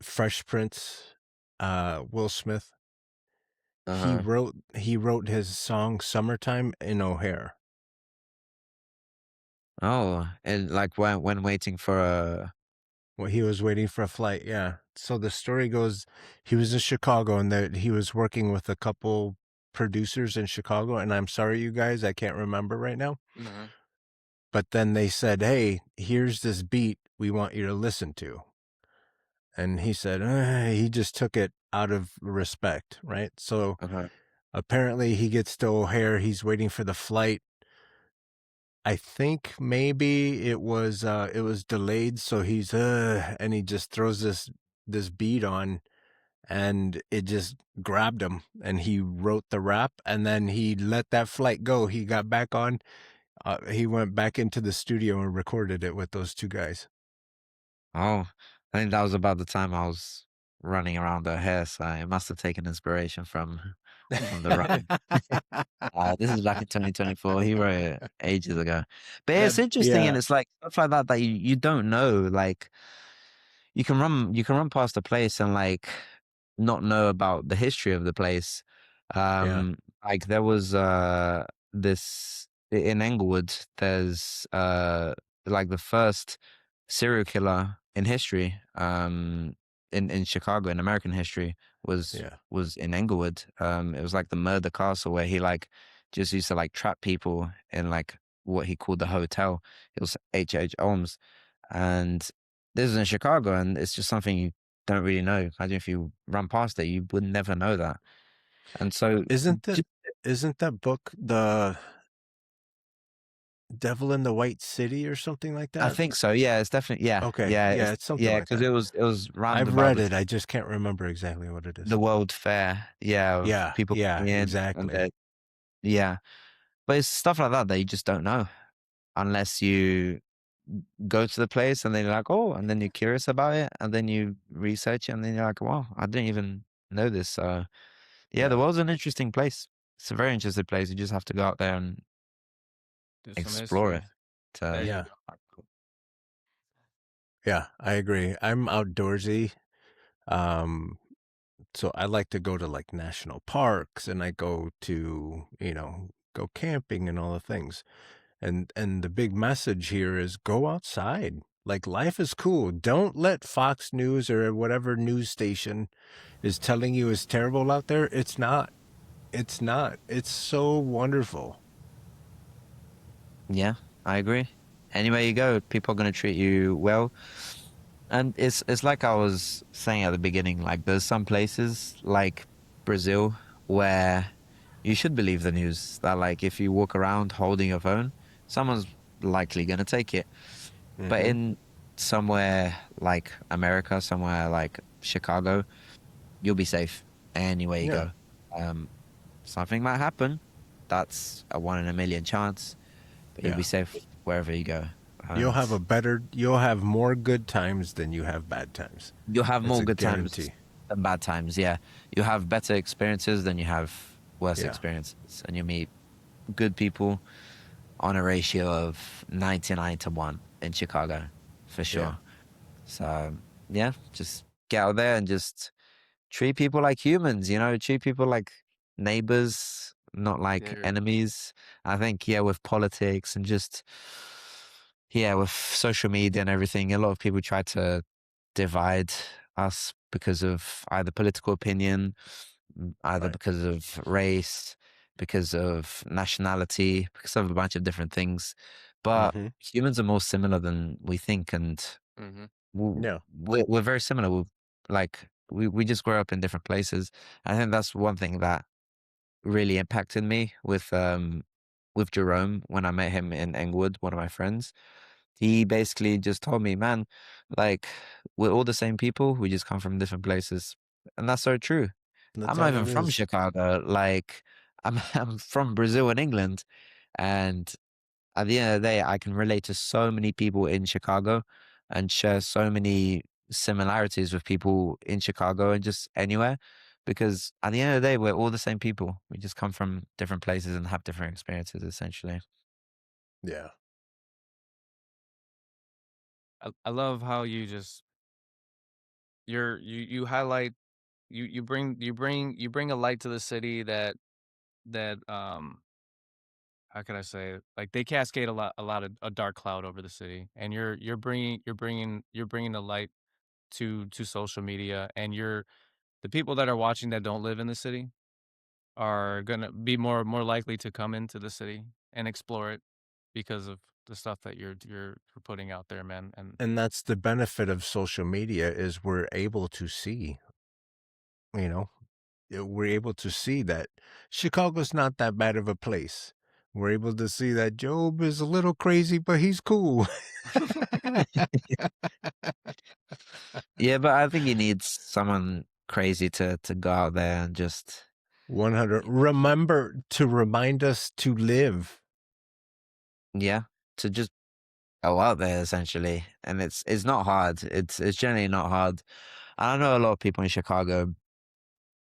Fresh Prince, Will Smith? Uh-huh. He wrote his song "Summertime" in O'Hare. Oh, and like when waiting for a Well, he was waiting for a flight. Yeah. So the story goes, he was in Chicago and that he was working with a couple producers in Chicago. And I'm sorry, you guys, I can't remember right now. Uh-huh. But then they said, "Hey, here's this beat we want you to listen to." And he said, he just took it out of respect, right? So okay. apparently he gets to O'Hare. He's waiting for the flight. I think maybe it was delayed, so he's and he just throws this beat on, and it just grabbed him, and he wrote the rap, and then he let that flight go. He got back on. He went back into the studio and recorded it with those two guys. Oh, I think that was about the time I was running around the hair, so it must have taken inspiration from the run. This is back in 2024. He wrote it ages ago. But That it's interesting and yeah, it's like stuff like that that you don't know. Like you can run past a place and like not know about the history of the place. yeah, Like there was this in Englewood, there's like the first serial killer in history, in Chicago in American history yeah, was in Englewood. It was like the murder castle where he like just used to like trap people in like what he called the hotel. It was H. Holmes. And this is in Chicago, and it's just something you don't really know. Imagine if you run past it, you would never know that. And so, isn't that ju- isn't that book The Devil in the White City or something like I that? think so. Yeah, it's definitely Okay, yeah, it's something like because that. it was round I've about read it, I just can't remember exactly what it is. the World Fair. Yeah, of Yeah, people yeah, coming in and exactly. yeah, but it's stuff like that that you just don't know unless you go to the place and then you're like, oh, and then you're curious about it, and then you research it, and then you're like, wow, I didn't even know this. So yeah, the Yeah, world's an interesting place. It's a very interesting place. You just have to go out there and Do some explore history. it. There To you yeah, go. yeah, I agree. I'm outdoorsy. Um, so I like to go to like national parks and I go to, go camping and all the things. And the big message here is go outside. Like life is cool. Don't let Fox News or whatever news station is telling you is terrible out there. It's not. It's not. It's so wonderful. yeah, I agree. Anywhere you go, people are going to treat you well. And it's like I was saying at the beginning, like there's some places like Brazil where you should believe the news that like if you walk around holding your phone, someone's likely going to take it. But Mm-hmm. in somewhere like America, somewhere like Chicago, you'll be safe anywhere you Yeah. go. Um, Something might happen. That's a 1 in a million chance, but you'll be Yeah. safe wherever you go. And You'll have more good times than you have bad times. you'll have It's more a good times guarantee. than bad times. Yeah. You'll have better experiences than you have worse Yeah. experiences. And you'll meet good people on a ratio of 99 to 1 in Chicago, for Yeah. sure. So, yeah, just get out there and just treat people like humans, treat people like neighbors, not like There you go. enemies. I think, yeah, with politics and just, yeah, with social media and everything, a lot of people try to divide us because of either political opinion, either Right. because of race. because of nationality, because of a bunch of different things. But Mm-hmm. humans are more similar than we think, and Hmm. Yeah. we're very similar. We just grow up in different places. I think that's one thing that really impacted me with Jerome when I met him in Engwood, one of my friends. He basically just told me, man, like we're all the same people, we just come from different places. And that's so true. That's I'm not all even it from is. Chicago. Like I'm from Brazil and England. And at the end of the day, I can relate to so many people in Chicago and share so many similarities with people in Chicago and just anywhere. Because at the end of the day, we're all the same people. We just come from different places and have different experiences, essentially. Yeah. I love how you just you highlight you bring a light to the city that how can I say it? Like they cascade a lot of a dark cloud over the city, and you're bringing the light to social media, and you're the people that are watching that don't live in the city are gonna be more likely to come into the city and explore it because of the stuff that you're putting out there, man. And And that's the benefit of social media is we're able to see, you know, we're able to see that Chicago's not that bad of a place. We're able to see that Job is a little crazy, but he's cool. Yeah, but I think he needs someone crazy to go out there and just 100. Remember to remind us to live. yeah, to just go out there essentially. And it's not hard. It's generally not hard. I know a lot of people in Chicago,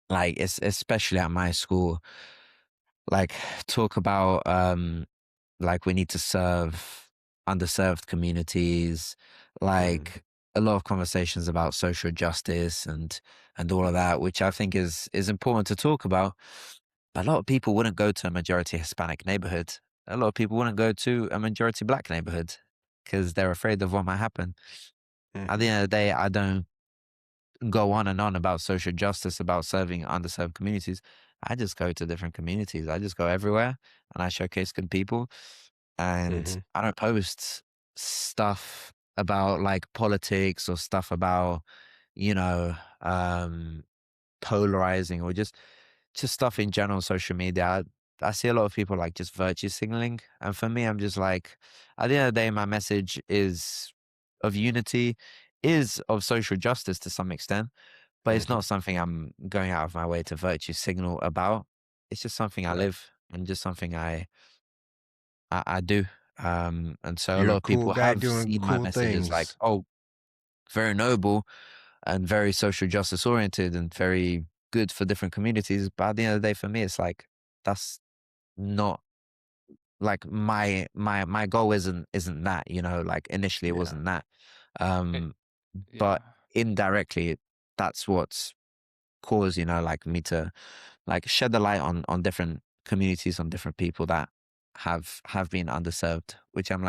like it's especially at my school, like talk about like we need to serve underserved communities, Mm, like a lot of conversations about social justice and all of that, which I think is important to talk about. But a lot of people wouldn't go to a majority Hispanic neighborhood. A lot of people wouldn't go to a majority Black neighborhood because they're afraid of what might happen. At the mhm, end of the day, I don't go on and on about social justice, about serving underserved communities. I just go to different communities. I just go everywhere and I showcase good people. And mhm. I don't post stuff about like politics or stuff about, you know, polarizing or just stuff in general on social media. I see a lot of people like just virtue signaling. And for me, I'm just like, at the end of the day, my message is of unity, is of social justice to some extent, but it's Mhm. not something I'm going out of my way to virtue signal about. It's just something I right. live and just something I do. And so a You're lot a of cool people guy have doing seen my cool message as like, things. oh, very noble and very social justice oriented and very good for different communities. But at the end of the day, for me, it's like that's not like my goal isn't that, you know, like initially it Yeah. wasn't that. It, Um, yeah. but indirectly that's what's caused, you know, like me to like shed the light on different communities, on different people that have been underserved, which I'm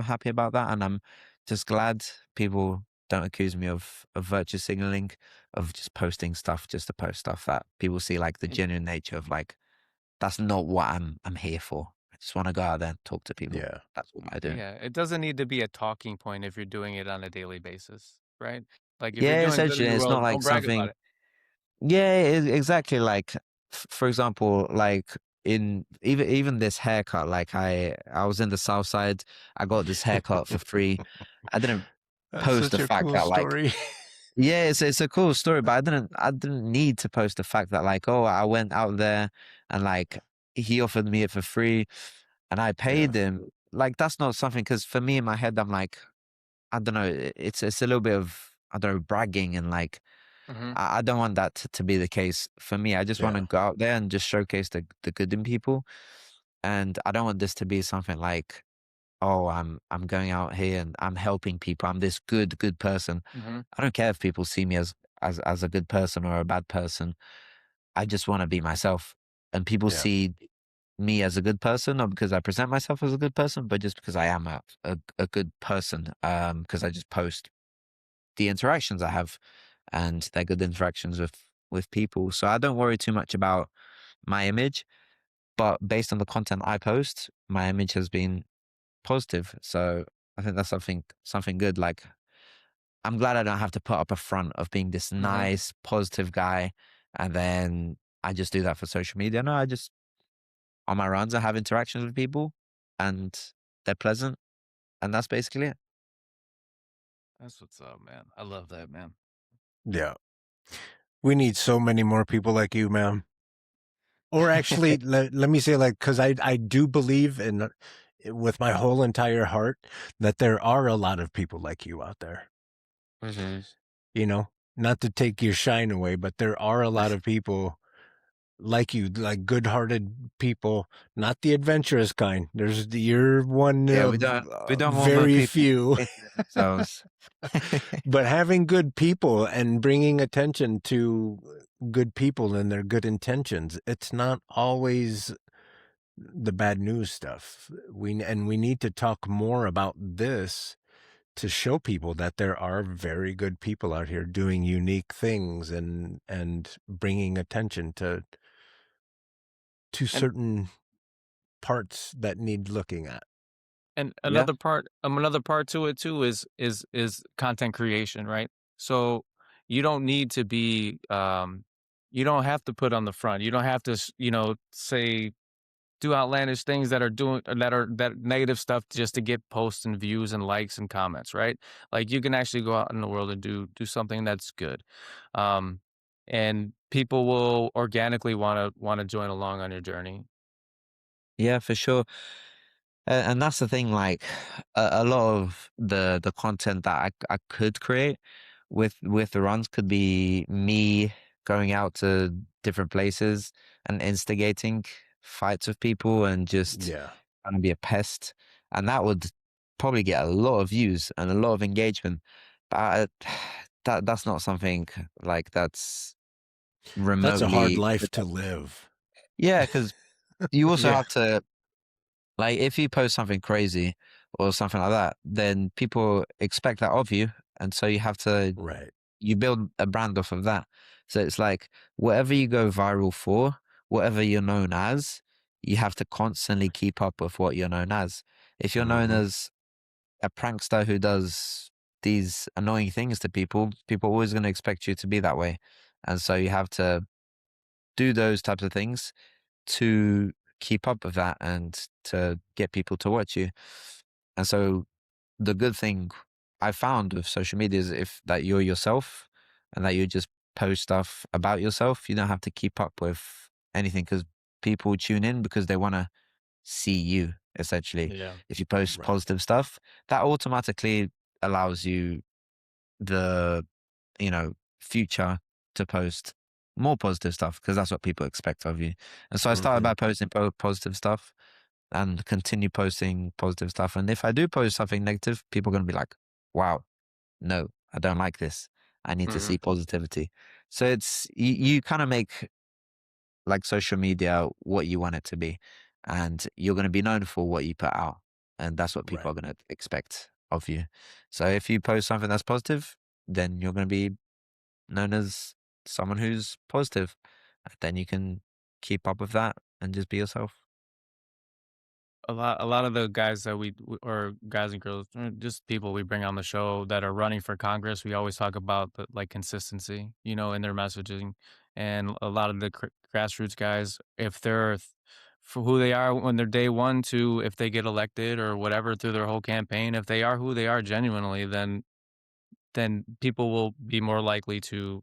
happy about that, and I'm just glad people don't accuse me of virtue signaling, of just posting stuff just to post stuff, that people see like the And genuine nature of like that's not what I'm here for. I just want to go out there and talk to people. Yeah. That's what I do. yeah, it doesn't need to be a talking point if you're doing it on a daily basis, right? Like if you're Yeah, doing good in essentially, the it's not world, like don't brag about something. it. Yeah, exactly. Like, for example, like in even this haircut, like I was in the South Side, I got this haircut for free. I didn't That's post the such a fact cool that like, story. yeah, it's a cool story, but I didn't need to post the fact that like, oh, I went out there and like he offered me it for free and I Yeah. paid him. Like that's not something, because for me in my head, I'm like, I don't know, it's a little bit of, I don't know, bragging and like Hmm. I don't want that to be the case for me. I just want to Yeah. go out there and just showcase the good in people. And I don't want this to be something like, oh, I'm going out here and I'm helping people. I'm this good person. Hmm. I don't care if people see me as a good person or a bad person. I just want to be myself. And people Yeah. see me as a good person, not because I present myself as a good person, but just because I am a good person. Because I just post the interactions I have and they're good interactions with people. So I don't worry too much about my image. but based on the content I post, my image has been positive. So I think that's something good. Like, I'm glad I don't have to put up a front of being this Hmm. nice, positive guy, and then I just do that for social media. No, I just on my runs I have interactions with people, and they're pleasant, and that's basically it. That's what's up, man. I love that, man. Yeah. We need so many more people like you, man. Or actually, let me say, like, because I do believe in, with my whole entire heart, that there are a lot of people like you out there. Hmm. You know, not to take your shine away, but there are a lot of people like you, like good-hearted people, not the adventurous kind. You're one Yeah, of we don't want more very people few. hating themselves. But having good people and bringing attention to good people and their good intentions, it's not always the bad news stuff. We need to talk more about this to show people that there are very good people out here doing unique things and bringing attention to And certain parts that need looking at. and Yeah, another part to it too is content creation, right? So you don't need to be you don't have to put on the front. You don't have to say do outlandish things that are doing that negative stuff just to get posts and views and likes and comments, right? Like you can actually go out in the world and do something that's good. Um and people will organically want to join along on your journey. yeah, for sure. And that's the thing, like a lot of the content that I could create with the runs could be me going out to different places and instigating fights with people and just Yeah. trying to be a pest, and that would probably get a lot of views and a lot of engagement. But that's not something like that's That's a hard remotely. life to live. Yeah, because you also Yeah. have to. Like, if you post something crazy or something like that, then people expect that of you. And so Right. you build a brand off of that. So it's like, whatever you go viral for, whatever you're known as, you have to constantly keep up with what you're known as. If you're known Hmm. as a prankster who does these annoying things to people, people are always going to expect you to be that way. And so you have to do those types of things to keep up with that and to get people to watch you. And so the good thing I found with social media is if that you're yourself and that you just post stuff about yourself, you don't have to keep up with anything because people tune in because they want to see you essentially. Yeah. If you post Right. positive stuff, that automatically allows you the future to post more positive stuff because that's what people expect of you. And so I started Hmm. by posting positive stuff and continue posting positive stuff. And if I do post something negative, people are going to be like, wow, no, I don't like this. I need to Hmm. see positivity. So it's, you kind of make like social media what you want it to be. And you're going to be known for what you put out. And that's what people Right. are going to expect of you. So if you post something that's positive, then you're going to be known as someone who's positive. Then you can keep up with that and just be yourself. A lot of the guys that or guys and girls, just people we bring on the show that are running for Congress, we always talk about the like consistency, in their messaging. And a lot of the grassroots guys, if for who they are when they're day one to if they get elected or whatever through their whole campaign, if they are who they are genuinely, then people will be more likely to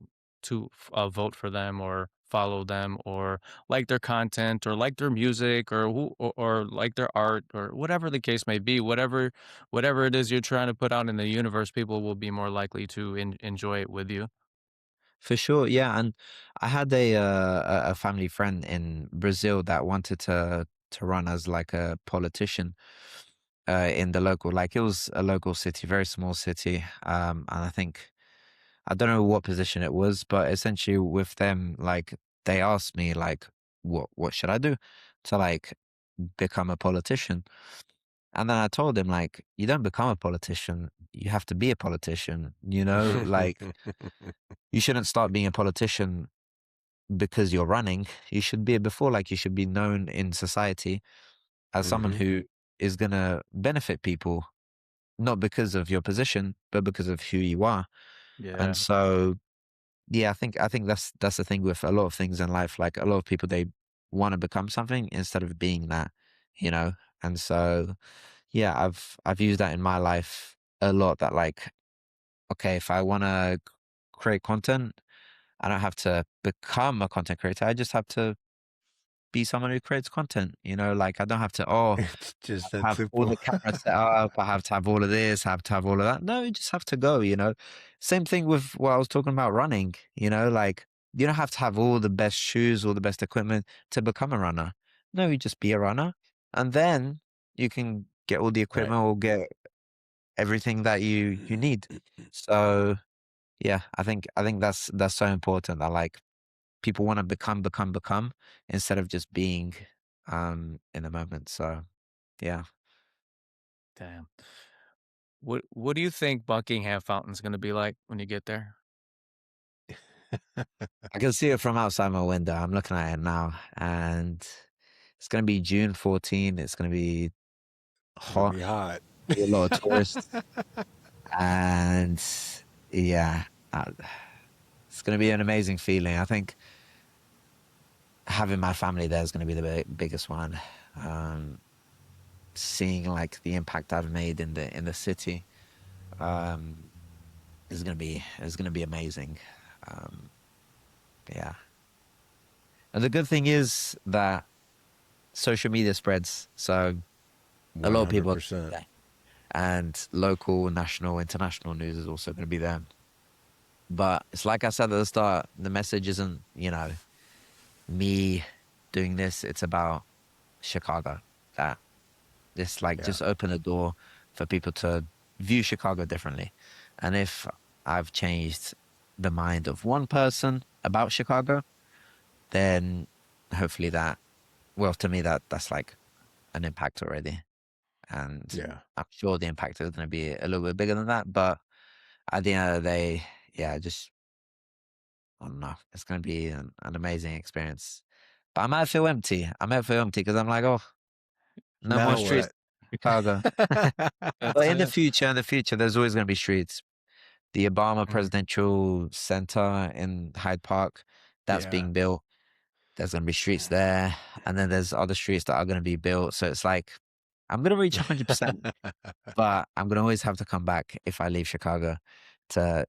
vote for them or follow them or like their content or like their music or like their art or whatever the case may be. Whatever it is you're trying to put out in the universe, people will be more likely to enjoy it with you. For sure, yeah. And I had a family friend in Brazil that wanted to run as like a politician in the local, like it was a local city, very small city. And I think I don't know what position it was, but essentially with them, like they asked me like, what should I do to like become a politician? And then I told him like, you don't become a politician, you have to be a politician. Like you shouldn't start being a politician because you're running. You should be before, like you should be known in society as someone Mhm. who is gonna benefit people, not because of your position, but because of who you are. Yeah. And so, yeah, I think that's the thing with a lot of things in life. Like a lot of people, they want to become something instead of being that, you know. And so, yeah, I've used that in my life a lot. That like, okay, if I want to create content, I don't have to become a content creator. I just have to be someone who creates content. You know, like I don't have to It's just that have all simple. the cameras set up. I have to have all of this. I have to have all of that. No, you just have to go. You know, same thing with what I was talking about running. You know, like you don't have to have all the best shoes, all the best equipment to become a runner. No, you just be a runner, and then you can get all the Right. equipment or get everything that you need. So yeah, I think that's so important that like people want to become instead of just being in the moment. So yeah. Damn. What do you think Buckingham Fountain's gonna be like when you get there? I can see it from outside my window. I'm looking at it now, and it's gonna be June 14. It's gonna be It's gonna hot. be hot. Be a lot of tourists, and yeah, uh, it's gonna be an amazing feeling. I think having my family there is gonna be the biggest one. Um, Seeing like the impact I've made in the city um, is gonna be amazing. Um, yeah, and the good thing is that social media spreads, so a lot of people are 100%. there, and local, national, international news is also going to be there. But it's like I said at the start, the message isn't me doing this. It's about Chicago. That this like Yeah. just open the door for people to view Chicago differently. And if I've changed the mind of one person about Chicago, then hopefully that, well, to me that's like an impact already. And Yeah. I'm sure the impact is going to be a little bit bigger than that. But at the end of the day, yeah, just I don't know. It's going to be an amazing experience. But I might feel empty. I might feel empty because I'm like, oh, no more Now streets what? in Chicago. That's But it. in the future, there's always going to be streets. The Obama Mhm. Presidential Center in Hyde Park, that's Yeah. being built. There's going to be streets there, and then there's other streets that are going to be built. So it's like I'm going to reach 100%. But I'm gonna always have to come back if I leave Chicago to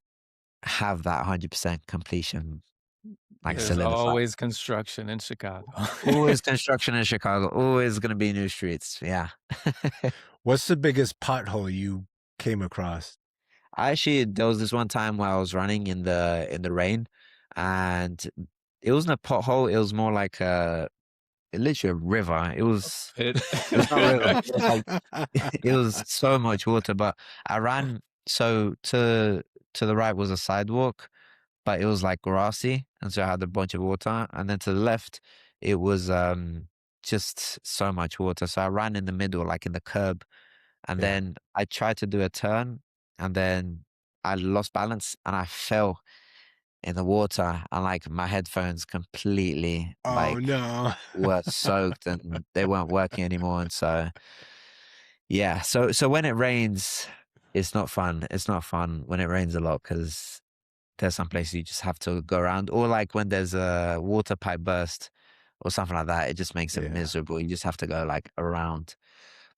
have that 100% completion, like There's Yeah. solidified. always construction in Chicago. Always construction in Chicago. Always gonna be new streets. Yeah. What's the biggest pothole you came across? There was this one time where I was running in the rain, and it wasn't a pothole. It was more like literally a river. It It was not a river. It was like it was so much water. But I ran so to the right was a sidewalk, but it was like grassy, and so I had a bunch of water. And then to the left, it was just so much water. So I ran in the middle, like in the curb, and Yeah. then I tried to do a turn, and then I lost balance and I fell in the water, and like my headphones completely Oh like no. were soaked and they weren't working anymore. And so yeah, so when it rains, it's not fun. It's not fun when it rains a lot because there's some places you just have to go around, or like when there's a water pipe burst or something like that, it just makes it Yeah. miserable. You just have to go like around.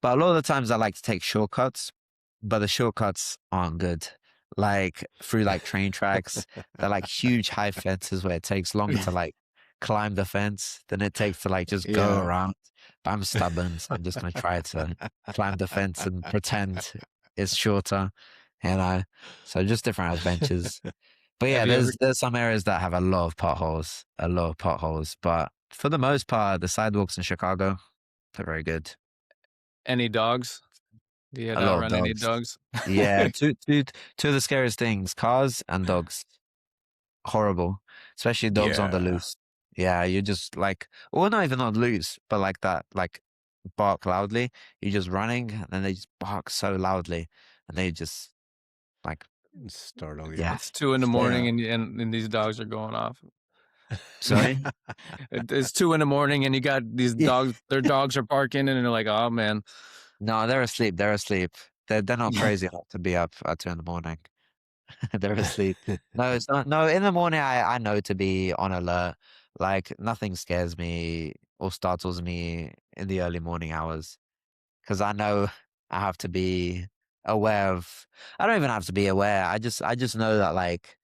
But a lot of the times I like to take shortcuts, but the shortcuts aren't good. Like through like train tracks, they're like huge high fences where it takes longer to like climb the fence than it takes to like just go Yeah. around. But I'm stubborn, so I'm just gonna try to climb the fence and pretend it's shorter, you know. So just different adventures. But yeah, Have you ever there's some areas that have a lot of potholes, a lot of potholes. But for the most part, the sidewalks in Chicago, they're very good. any dogs? Do you A lot of outrun any dogs. dogs? Yeah, two of the scariest things: cars and dogs. Horrible, especially dogs on the Yeah. loose. Yeah, you just like, or not even on loose, but like that, like bark loudly. You're just running, and then they just bark so loudly, and they just like, Startle you. yeah, It's 2 in the scary. morning Yeah. and these dogs are going off. Sorry? It's 2 in the morning and you got these Yeah. dogs, their dogs are barking and they're like, oh man. No, they're asleep. They're asleep. They're not crazy enough to be up at 2 in the morning. They're asleep. No, it's not. No, in the morning, I know to be on alert. Like nothing scares me or startles me in the early morning hours because I know I have to be aware of. I don't even have to be aware. I just know that like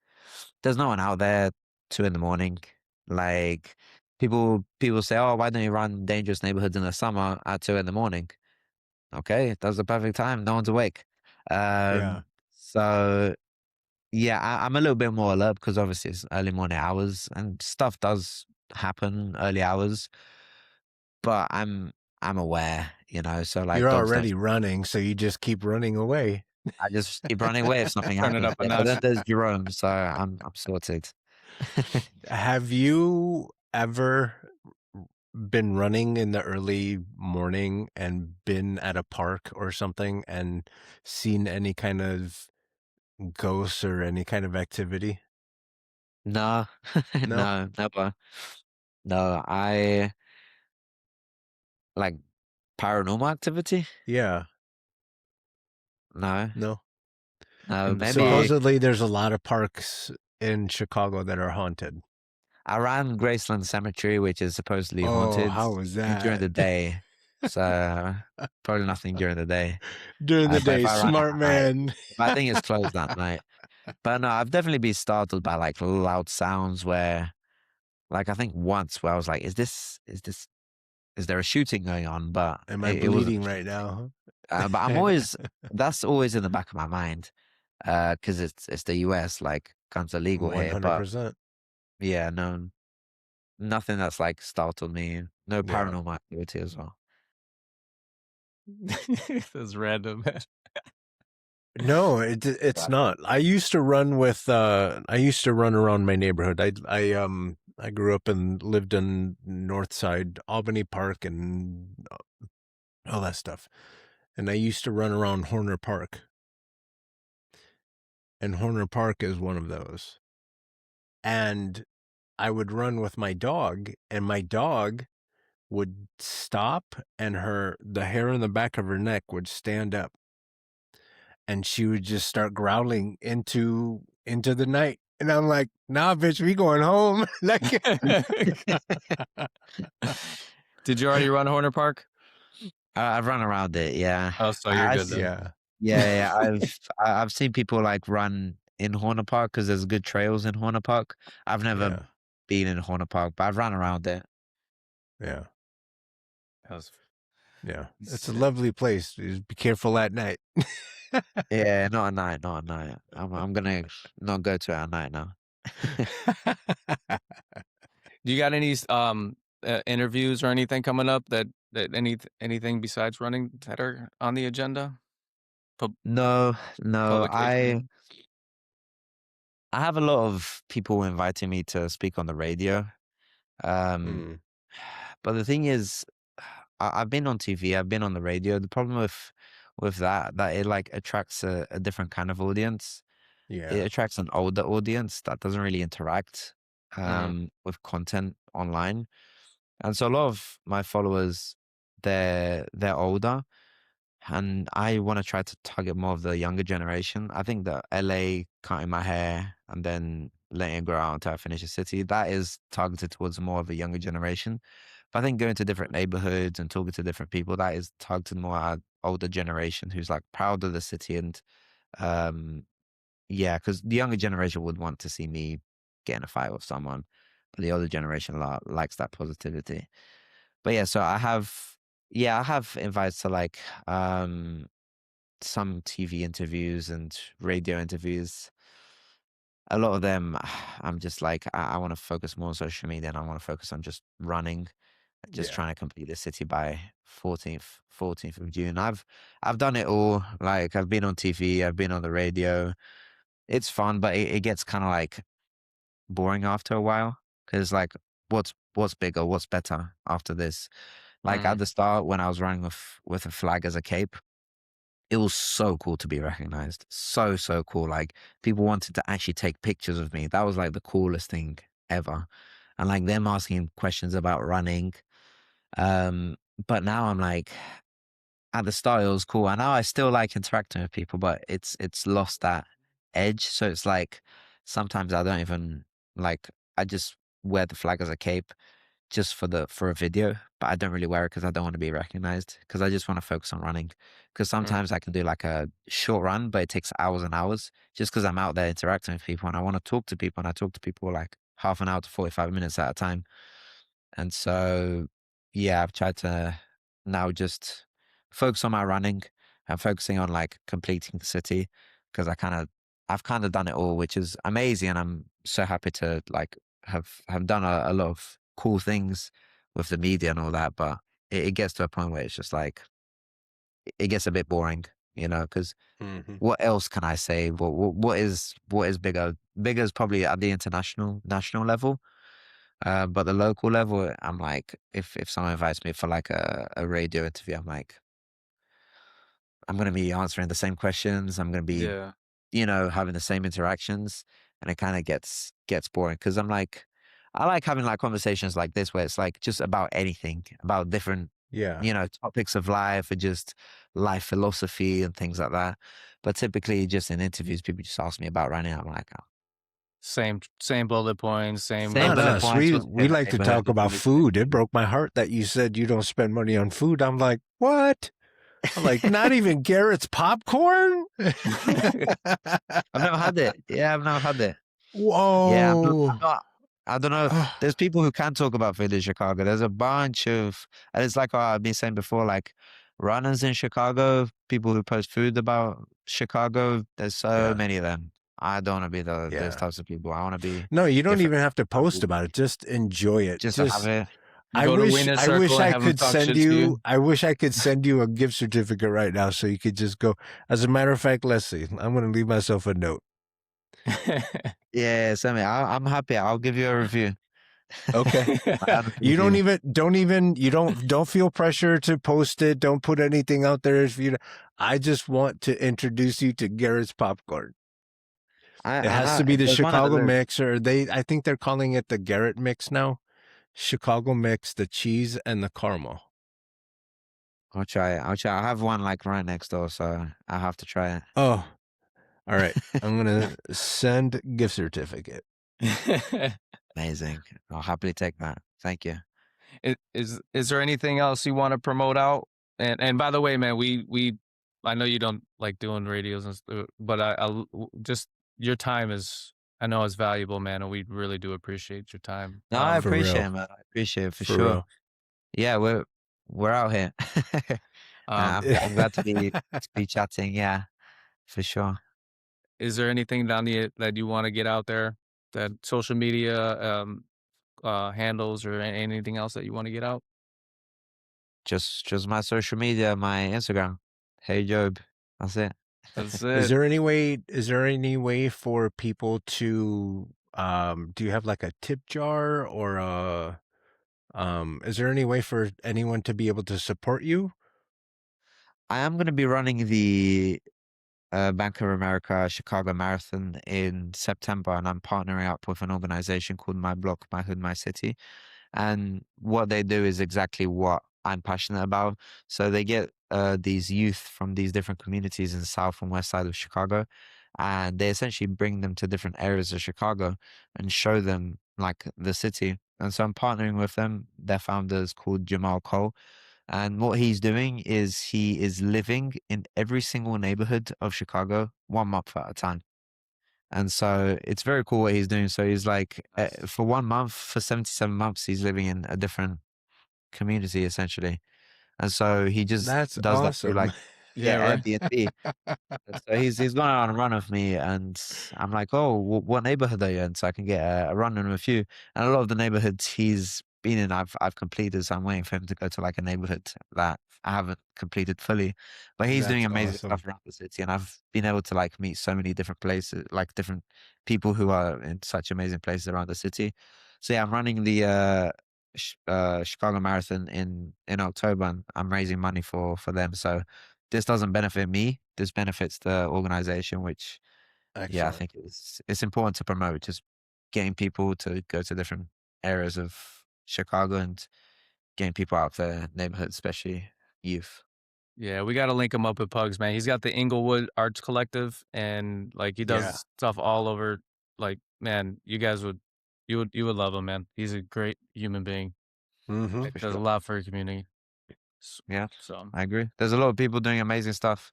there's no one out there 2 in the morning. Like people say, oh, why don't you run dangerous neighborhoods in the summer at 2 in the morning? Okay, that's the perfect time. No one's awake. Yeah. So yeah, I'm a little bit more alert because obviously it's early morning hours and stuff does happen early hours, but I'm aware, so like You're dogs don't. already running, so you just keep running away. I just keep running away if something Turn it happens. up a Yeah, but then notch. there's Jerome, so I'm sorted. Have you ever been running in the early morning and been at a park or something and seen any kind of ghosts or any kind of activity? No, No? no, never. No, I like paranormal activity. Yeah. No, No. no, maybe Supposedly there's a lot of parks in Chicago that are haunted. around Graceland Cemetery, which is supposedly Oh, haunted how was during that? the day. So probably nothing during the day. During the But if day, I ran it smart at night, man. but I think it's closed at night. But no, I've definitely been startled by like loud sounds where, like, I think once where I was like, is there a shooting going on? But Am I it wasn't bleeding a right shooting. now? But that's always in the back of my mind, because it's the US, like guns are legal here. But 100%. yeah, no, nothing that's like startled me. No Yeah. paranormal activity as well. That's random. No, it's not. I used to run around my neighborhood. I grew up and lived in North Side, Albany Park and all that stuff. And I used to run around Horner Park. And Horner Park is one of those. And I would run with my dog, and my dog would stop and the hair on the back of her neck would stand up. And she would just start growling into the night. And I'm like, nah, bitch, we going home. Like, Did you already run Horner Park? I've run around it. Yeah, Oh, so you're good then. yeah, yeah. I've seen people like run in Horner Park because there's good trails in Horner Park. I've never yeah, been in Horner Park, but I've run around it. yeah, That was yeah. It's a lovely place. Just be careful at night. Yeah, not at night, not at night. I'm gonna not go to it at night now. Do you got any interviews or anything coming up that anything besides running that are on the agenda? No, Publication? I have a lot of people inviting me to speak on the radio. Um, Mm, but the thing is, I've been on TV, I've been on the radio. The problem with that it like attracts a different kind of audience. It yeah. attracts an older audience that doesn't really interact Mm. with content online. And so a lot of my followers, they're older, and I want to try to target more of the younger generation. I think that LA cutting my hair and then letting it grow out until I finish a city, that is targeted towards more of a younger generation. But I think going to different neighborhoods and talking to different people, that is targeted more at older generation who's like proud of the city. And um yeah, because the younger generation would want to see me get in a fight with someone, but the older generation likes that positivity. But yeah, so I have invites to like some TV interviews and radio interviews. A lot of them, I'm just like, I want to focus more on social media and I want to focus on just running, just Yeah. trying to complete the city by 14th of June. I've done it all. Like I've been on TV, I've been on the radio. It's fun, but it gets kind of like boring after a while because like what's bigger, what's better after this? Like at Mm. the start when I was running with a flag as a cape, it was so cool to be recognized. So cool. Like people wanted to actually take pictures of me. That was like the coolest thing ever. and like them asking questions about running. But now I'm like, at the start it was cool. I know I still like interacting with people, but it's lost that edge. So it's like sometimes I don't even like, I just wear the flag as a cape just for a video, but I don't really wear it because I don't want to be recognized, because I just want to focus on running. Because sometimes I can do like a short run, but it takes hours and hours just because I'm out there interacting with people and I want to talk to people, and I talk to people like half an hour to 45 minutes at a time. And so, yeah, I've tried to now just focus on my running and focusing on like completing the city, because I've kind of done it all, which is amazing. And I'm so happy to like have done a lot of cool things with the media and all that. But it gets to a point where it's just like, it gets a bit boring, because Mhm. what else can I say? What is bigger? Bigger is probably at the national level. But the local level, I'm like, if someone invites me for like a radio interview, I'm like, I'm gonna be answering the same questions. I'm gonna be, Yeah. having the same interactions, and it kind of gets boring, because I'm like, I like having like conversations like this where it's like just about anything, about different, Yeah. topics of life, or just life philosophy and things like that. But typically, just in interviews, people just ask me about running. I'm like, oh, Same bullet points, same same Not bullet us. points. We What's in we the like to neighborhood? talk about food. It broke my heart that you said you don't spend money on food. I'm like, what? I'm like, not even Garrett's popcorn? I've never had it. Yeah, I've never had it. Yeah, I'm Whoa. not. I don't know. There's people who can talk about food in Chicago. There's a bunch of, and it's like I've been saying before, like runners in Chicago, people who post food about Chicago. There's so Yeah. many of them. I don't want to be those Yeah. types of people. I want to be No, you don't different. even have to I post will about it. Just enjoy it. just to have it. I Go to wish Winner's I wish Circle and I have them could talk send shit to you you. I wish I could send you a gift certificate right now so you could just go. As a matter of fact, let's see. I'm gonna leave myself a note. Yeah, send me. I'm happy. I'll give you a review. Okay. My honest You review. don't feel pressure to post it. Don't put anything out there if you I just want to introduce you to Garrett's popcorn. It I has know to be the there's one at the Chicago loop. mix, or I think they're calling it the Garrett mix now. Chicago mix, the cheese and the caramel. I'll try it. I'll have one like right next door, so I'll have to try it. Oh, all right. I'm gonna send gift certificate. Amazing. I'll happily take that. Thank you. Is there anything else you want to promote out? And by the way, man, we I know you don't like doing radios and stuff, but just your time is, I know, is valuable, man, and we really do appreciate your time. No, I For appreciate real. it, man. I appreciate it for For sure. real. Yeah, we're out here. Um, I'm glad to be chatting. Yeah, for sure. is there anything down that you want to get out there, that social media handles, or anything else that you want to get out? Just my social media, my Instagram. Hey Job. That's it. That's Is it. there any way for people to do you have like a tip jar or is there any way for anyone to be able to support you? I am going to be running the Bank of America Chicago Marathon in September, and I'm partnering up with an organization called My Block, My Hood, My City. And what they do is exactly what I'm passionate about. So they get these youth from these different communities in the south and west side of Chicago, and they essentially bring them to different areas of Chicago and show them like the city. And so I'm partnering with them. Their founder is called Jamal Cole. And what he's doing is he is living in every single neighborhood of Chicago 1 month at a time. And so it's very cool what he's doing. So he's like, for 1 month, for 77 months, he's living in a different community essentially. And so he just That's does that through awesome. like, Yeah, yeah, right. Airbnb. And so he's gone on a run with me, and I'm like, oh, what neighborhood are you in? So I can get a run in with you. And a lot of the neighborhoods he's been in, I've completed. So I'm waiting for him to go to like a neighborhood that I haven't completed fully. But he's doing That's amazing awesome. stuff around the city, and I've been able to like meet so many different places, like different people who are in such amazing places around the city. So yeah, I'm running the Chicago Marathon in October, and I'm raising money for them. So this doesn't benefit me. This benefits the organization, which, yeah, I Excellent. think it's important to promote, just getting people to go to different areas of Chicago and getting people out of their neighborhoods, especially youth. Yeah, we gotta link him up with Pugs, man. He's got the Inglewood Arts Collective, and like he Yeah. does stuff all over. Like, man, you would love him, man. He's a great human being. Mm-hmm. Like, For does a sure. lot for your community. Yeah, So I agree. There's a lot of people doing amazing stuff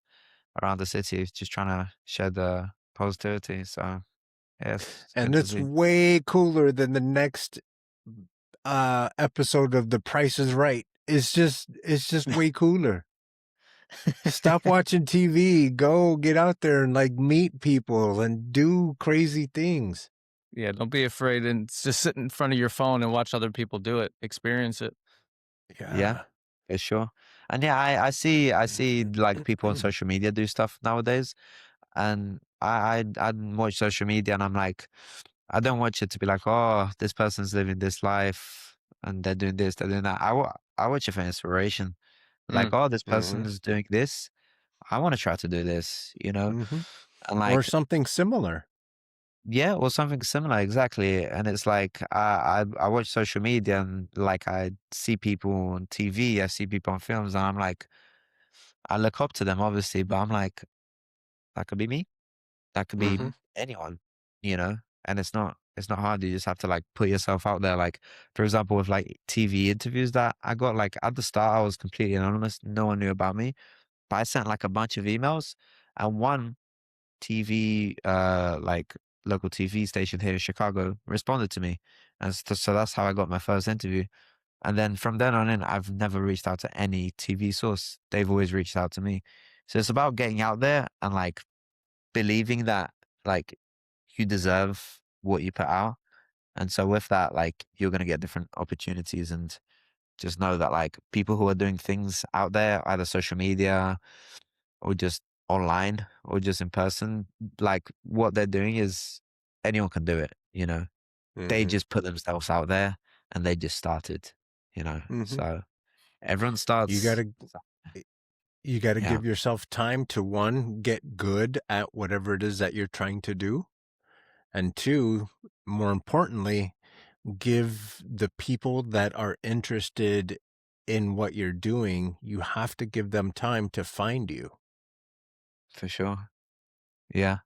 around the city, just trying to share the positivity. So yes, it's good And to it's see. way cooler than the next episode of The Price is Right. It's just way cooler. Stop watching TV. Go get out there and like meet people and do crazy things. yeah, don't be afraid and just sit in front of your phone and watch other people do it. Experience it. Yeah, Yeah. for sure. And yeah, I see like people on social media do stuff nowadays, and I watch social media, and I'm like, I don't watch it to be like, oh, this person's living this life and they're doing this, they're doing that. I watch it for inspiration. Like, Mm. oh, this Mm-hmm. person is doing this. I want to try to do this, you know? Mm-hmm. And Or like, something similar. yeah, or something similar, exactly. And it's like I watch social media and like I see people on TV, I see people on films, and I'm like, I look up to them, obviously, but I'm like, that could be me. That could be Mm-hmm. anyone, you know? And it's not hard. You just have to like put yourself out there. Like, for example, with like TV interviews that I got, like at the start, I was completely anonymous. No one knew about me, but I sent like a bunch of emails, and one TV, like local TV station here in Chicago responded to me. And so that's how I got my first interview. And then from then on in, I've never reached out to any TV source. They've always reached out to me. So it's about getting out there and like believing that like you deserve what you put out. And so with that, like you're gonna get different opportunities, and just know that like people who are doing things out there, either social media or just online or just in person, like what they're doing is anyone can do it, you know. They Mm-hmm. just put themselves out there and they just started, you know. Mm-hmm. So everyone You starts. gotta you gotta Yeah, give yourself time to, one, get good at whatever it is that you're trying to do. And two, more importantly, give the people that are interested in what you're doing, you have to give them time to find you. for sure. Yeah.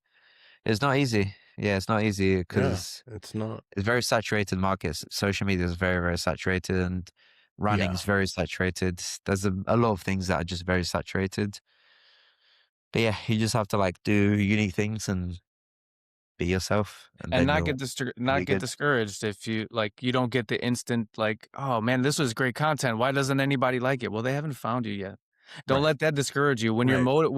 It's not easy. Yeah, it's not easy Yeah, because it's not. it's very saturated markets. Social media is very, very saturated, and running Yeah. is very saturated. There's a lot of things that are just very saturated. But yeah, you just have to like do unique things and be yourself, and And then not get you'll not be get good. discouraged if you don't get the instant like, oh man, this was great content. Why doesn't anybody like it? Well, they haven't found you yet. Don't Right. let that discourage you. When Right.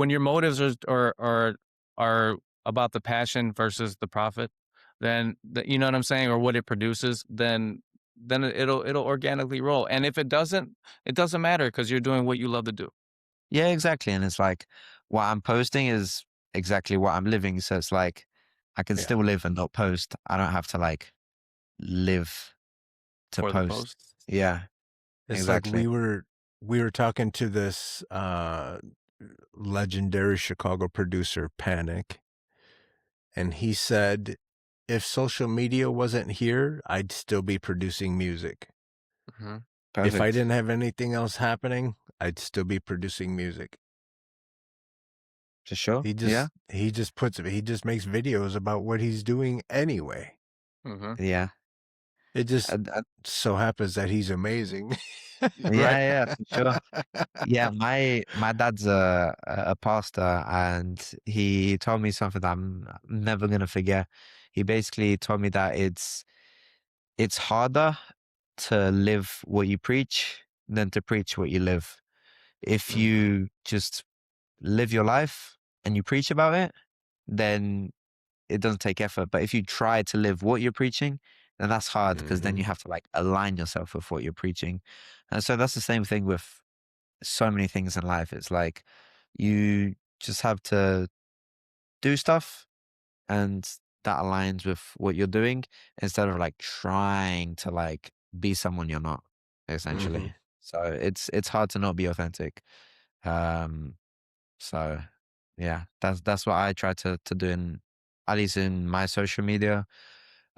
your motives are about the passion versus the profit, then you know what I'm saying, or what it produces, then it'll organically roll. And if it doesn't, it doesn't matter because you're doing what you love to do. Yeah, exactly. And it's like what I'm posting is exactly what I'm living. So it's like I can Yeah. still live and not post. I don't have to like live to For the post. post. Yeah, It's like exactly. we were talking to this legendary Chicago producer, Panic, and he said, if social media wasn't here, I'd still be producing music. Mhm. If I Perfect. didn't have anything else happening, I'd still be producing music. For sure. He Yeah. just he just puts he just makes videos about what he's doing anyway. Mhm. Yeah. It just And, so happens that he's amazing. yeah, Right? yeah, for sure. Yeah, my dad's a pastor, and he told me something that I'm never gonna forget. He basically told me that it's harder to live what you preach than to preach what you live. If Mhm. you just live your life and you preach about it, then it doesn't take effort. But if you try to live what you're preaching, then that's hard because then you Mhm. have to like align yourself with what you're preaching. And so that's the same thing with so many things in life. It's like you just have to do stuff, and that aligns with what you're doing, instead of like trying to like be someone you're not, essentially. Mhm. So it's hard to not be authentic. Um so yeah, that's what I try to do, in at least in my social media,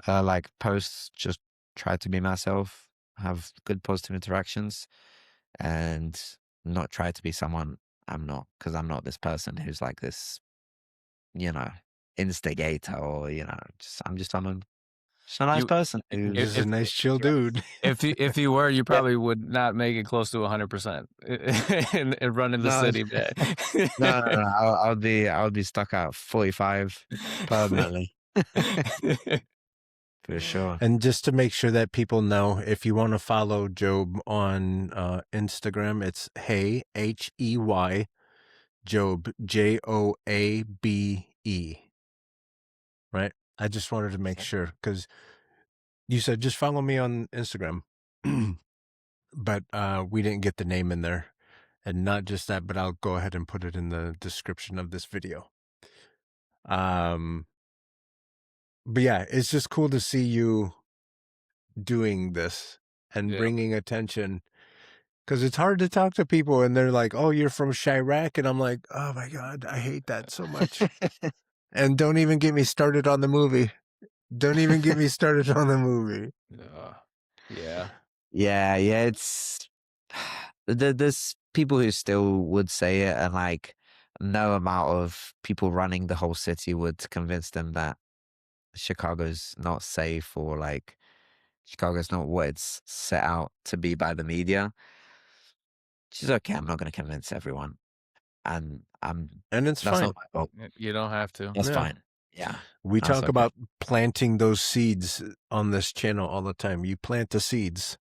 like posts just try to be myself, have good positive interactions, and not try to be someone I'm not, because I'm not this person who's like this, you know, instigator, or I'm just someone, just a nice You person I'm who. just a nice chill dude. if you were, you Yeah. probably would not make it close to 100% in running the No, city, man. no. I would be stuck at 45 permanently for sure. And just to make sure that people know, if you want to follow Job on Instagram, it's Hey, Hey, Job, Joabe. Right? I just wanted to make sure, because you said just follow me on Instagram. But we didn't get the name in there. And not just that, but I'll go ahead and put it in the description of this video. But yeah, it's just cool to see you doing this and Yeah. bringing attention, because it's hard to talk to people and they're like, oh, you're from Chirac, and I'm like, oh my God, I hate that so much. And don't even get me started on the movie. Don't even get me started on the movie. Yeah. Yeah, it's there's people who still would say it, and like no amount of people running the whole city would convince them that Chicago's not safe, or like Chicago's not what it's set out to be by the media. Which is okay. I'm not going to convince everyone, and And it's that's fine. not my fault. You don't have to. That's Yeah. fine. Yeah, We that's talk okay. about planting those seeds on this channel all the time. You plant the seeds.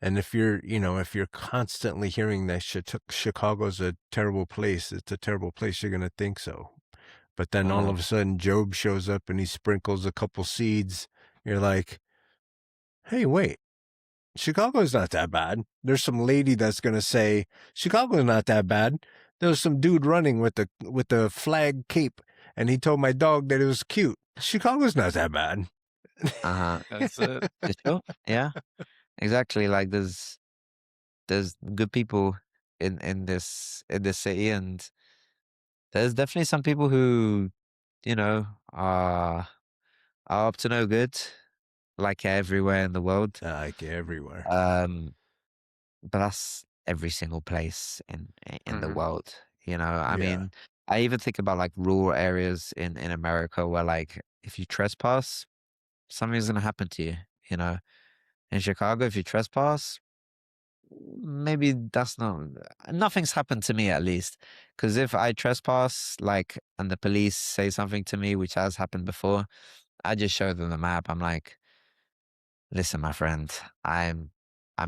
And if you're constantly hearing that Chicago's a terrible place, it's a terrible place, you're going to think so. But then all of a sudden, Job shows up and he sprinkles a couple seeds. You're like, hey, wait, Chicago's not that bad. There's some lady that's going to say, Chicago's not that bad. There was some dude running with the flag cape, and he told my dog that it was cute. Chicago's not that bad. That's it. For sure. Yeah, exactly. Like there's good people in this city, and there's definitely some people who are up to no good, like everywhere in the world. Like everywhere. But that's every single place in the Mhm. world. I Yeah. mean, I even think about like rural areas in America where like if you trespass, something's gonna happen to you. In Chicago, if you trespass, maybe that's not nothing's happened to me, at least, because if I trespass, like, and the police say something to me, which has happened before, I just show them the map. I'm like, listen, my friend, I'm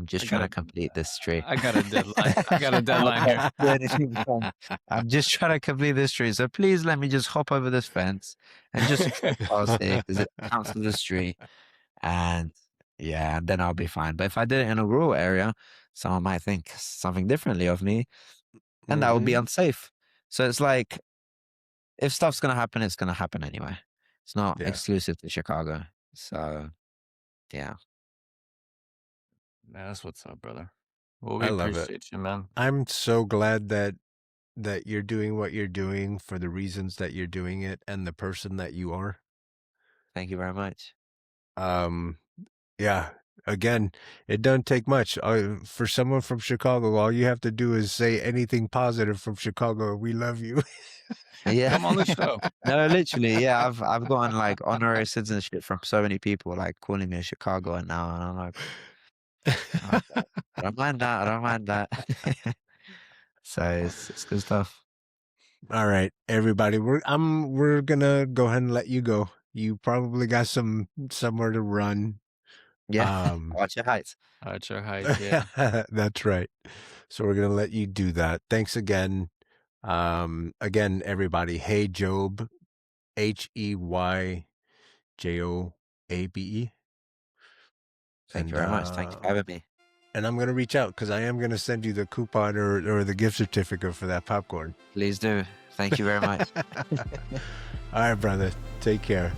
just I trying got to a complete this street. I got a deadline. I got a deadline here. Do anything fun. I'm just trying to complete this street, so please let me just hop over this fence and just trespass here, because it counts as the street. And yeah, then I'll be fine. But if I did it in a rural area, someone might think something differently of me, and that would be Mhm. unsafe. So it's like, if stuff's gonna happen, it's gonna happen anyway. It's not Yeah. exclusive to Chicago. So yeah. Man, that's what's up, brother. Well, I we love it. appreciate you, man. I'm so glad that you're doing what you're doing for the reasons that you're doing it and the person that you are. Thank you very much. Yeah, again, it doesn't take much. For someone from Chicago, all you have to do is say anything positive from Chicago. We love you. Yeah. Come on the show. No, literally, yeah. I've gotten like honorary citizenship from so many people, like calling me a Chicagoan now, and I'm like, I don't mind that. I don't mind that. So it's good stuff. All right, everybody, we're gonna go ahead and let you go. You probably got somewhere to run. Yeah. Watch your heights. At your height, yeah. That's right. So we're gonna let you do that. Thanks again. Again, everybody. Hey, Job, HeyJoabe. Thank you very much. Thank you for having me. And I'm gonna reach out because I am gonna send you the coupon or the gift certificate for that popcorn. Please do. Thank you very much. All right, brother. Take care.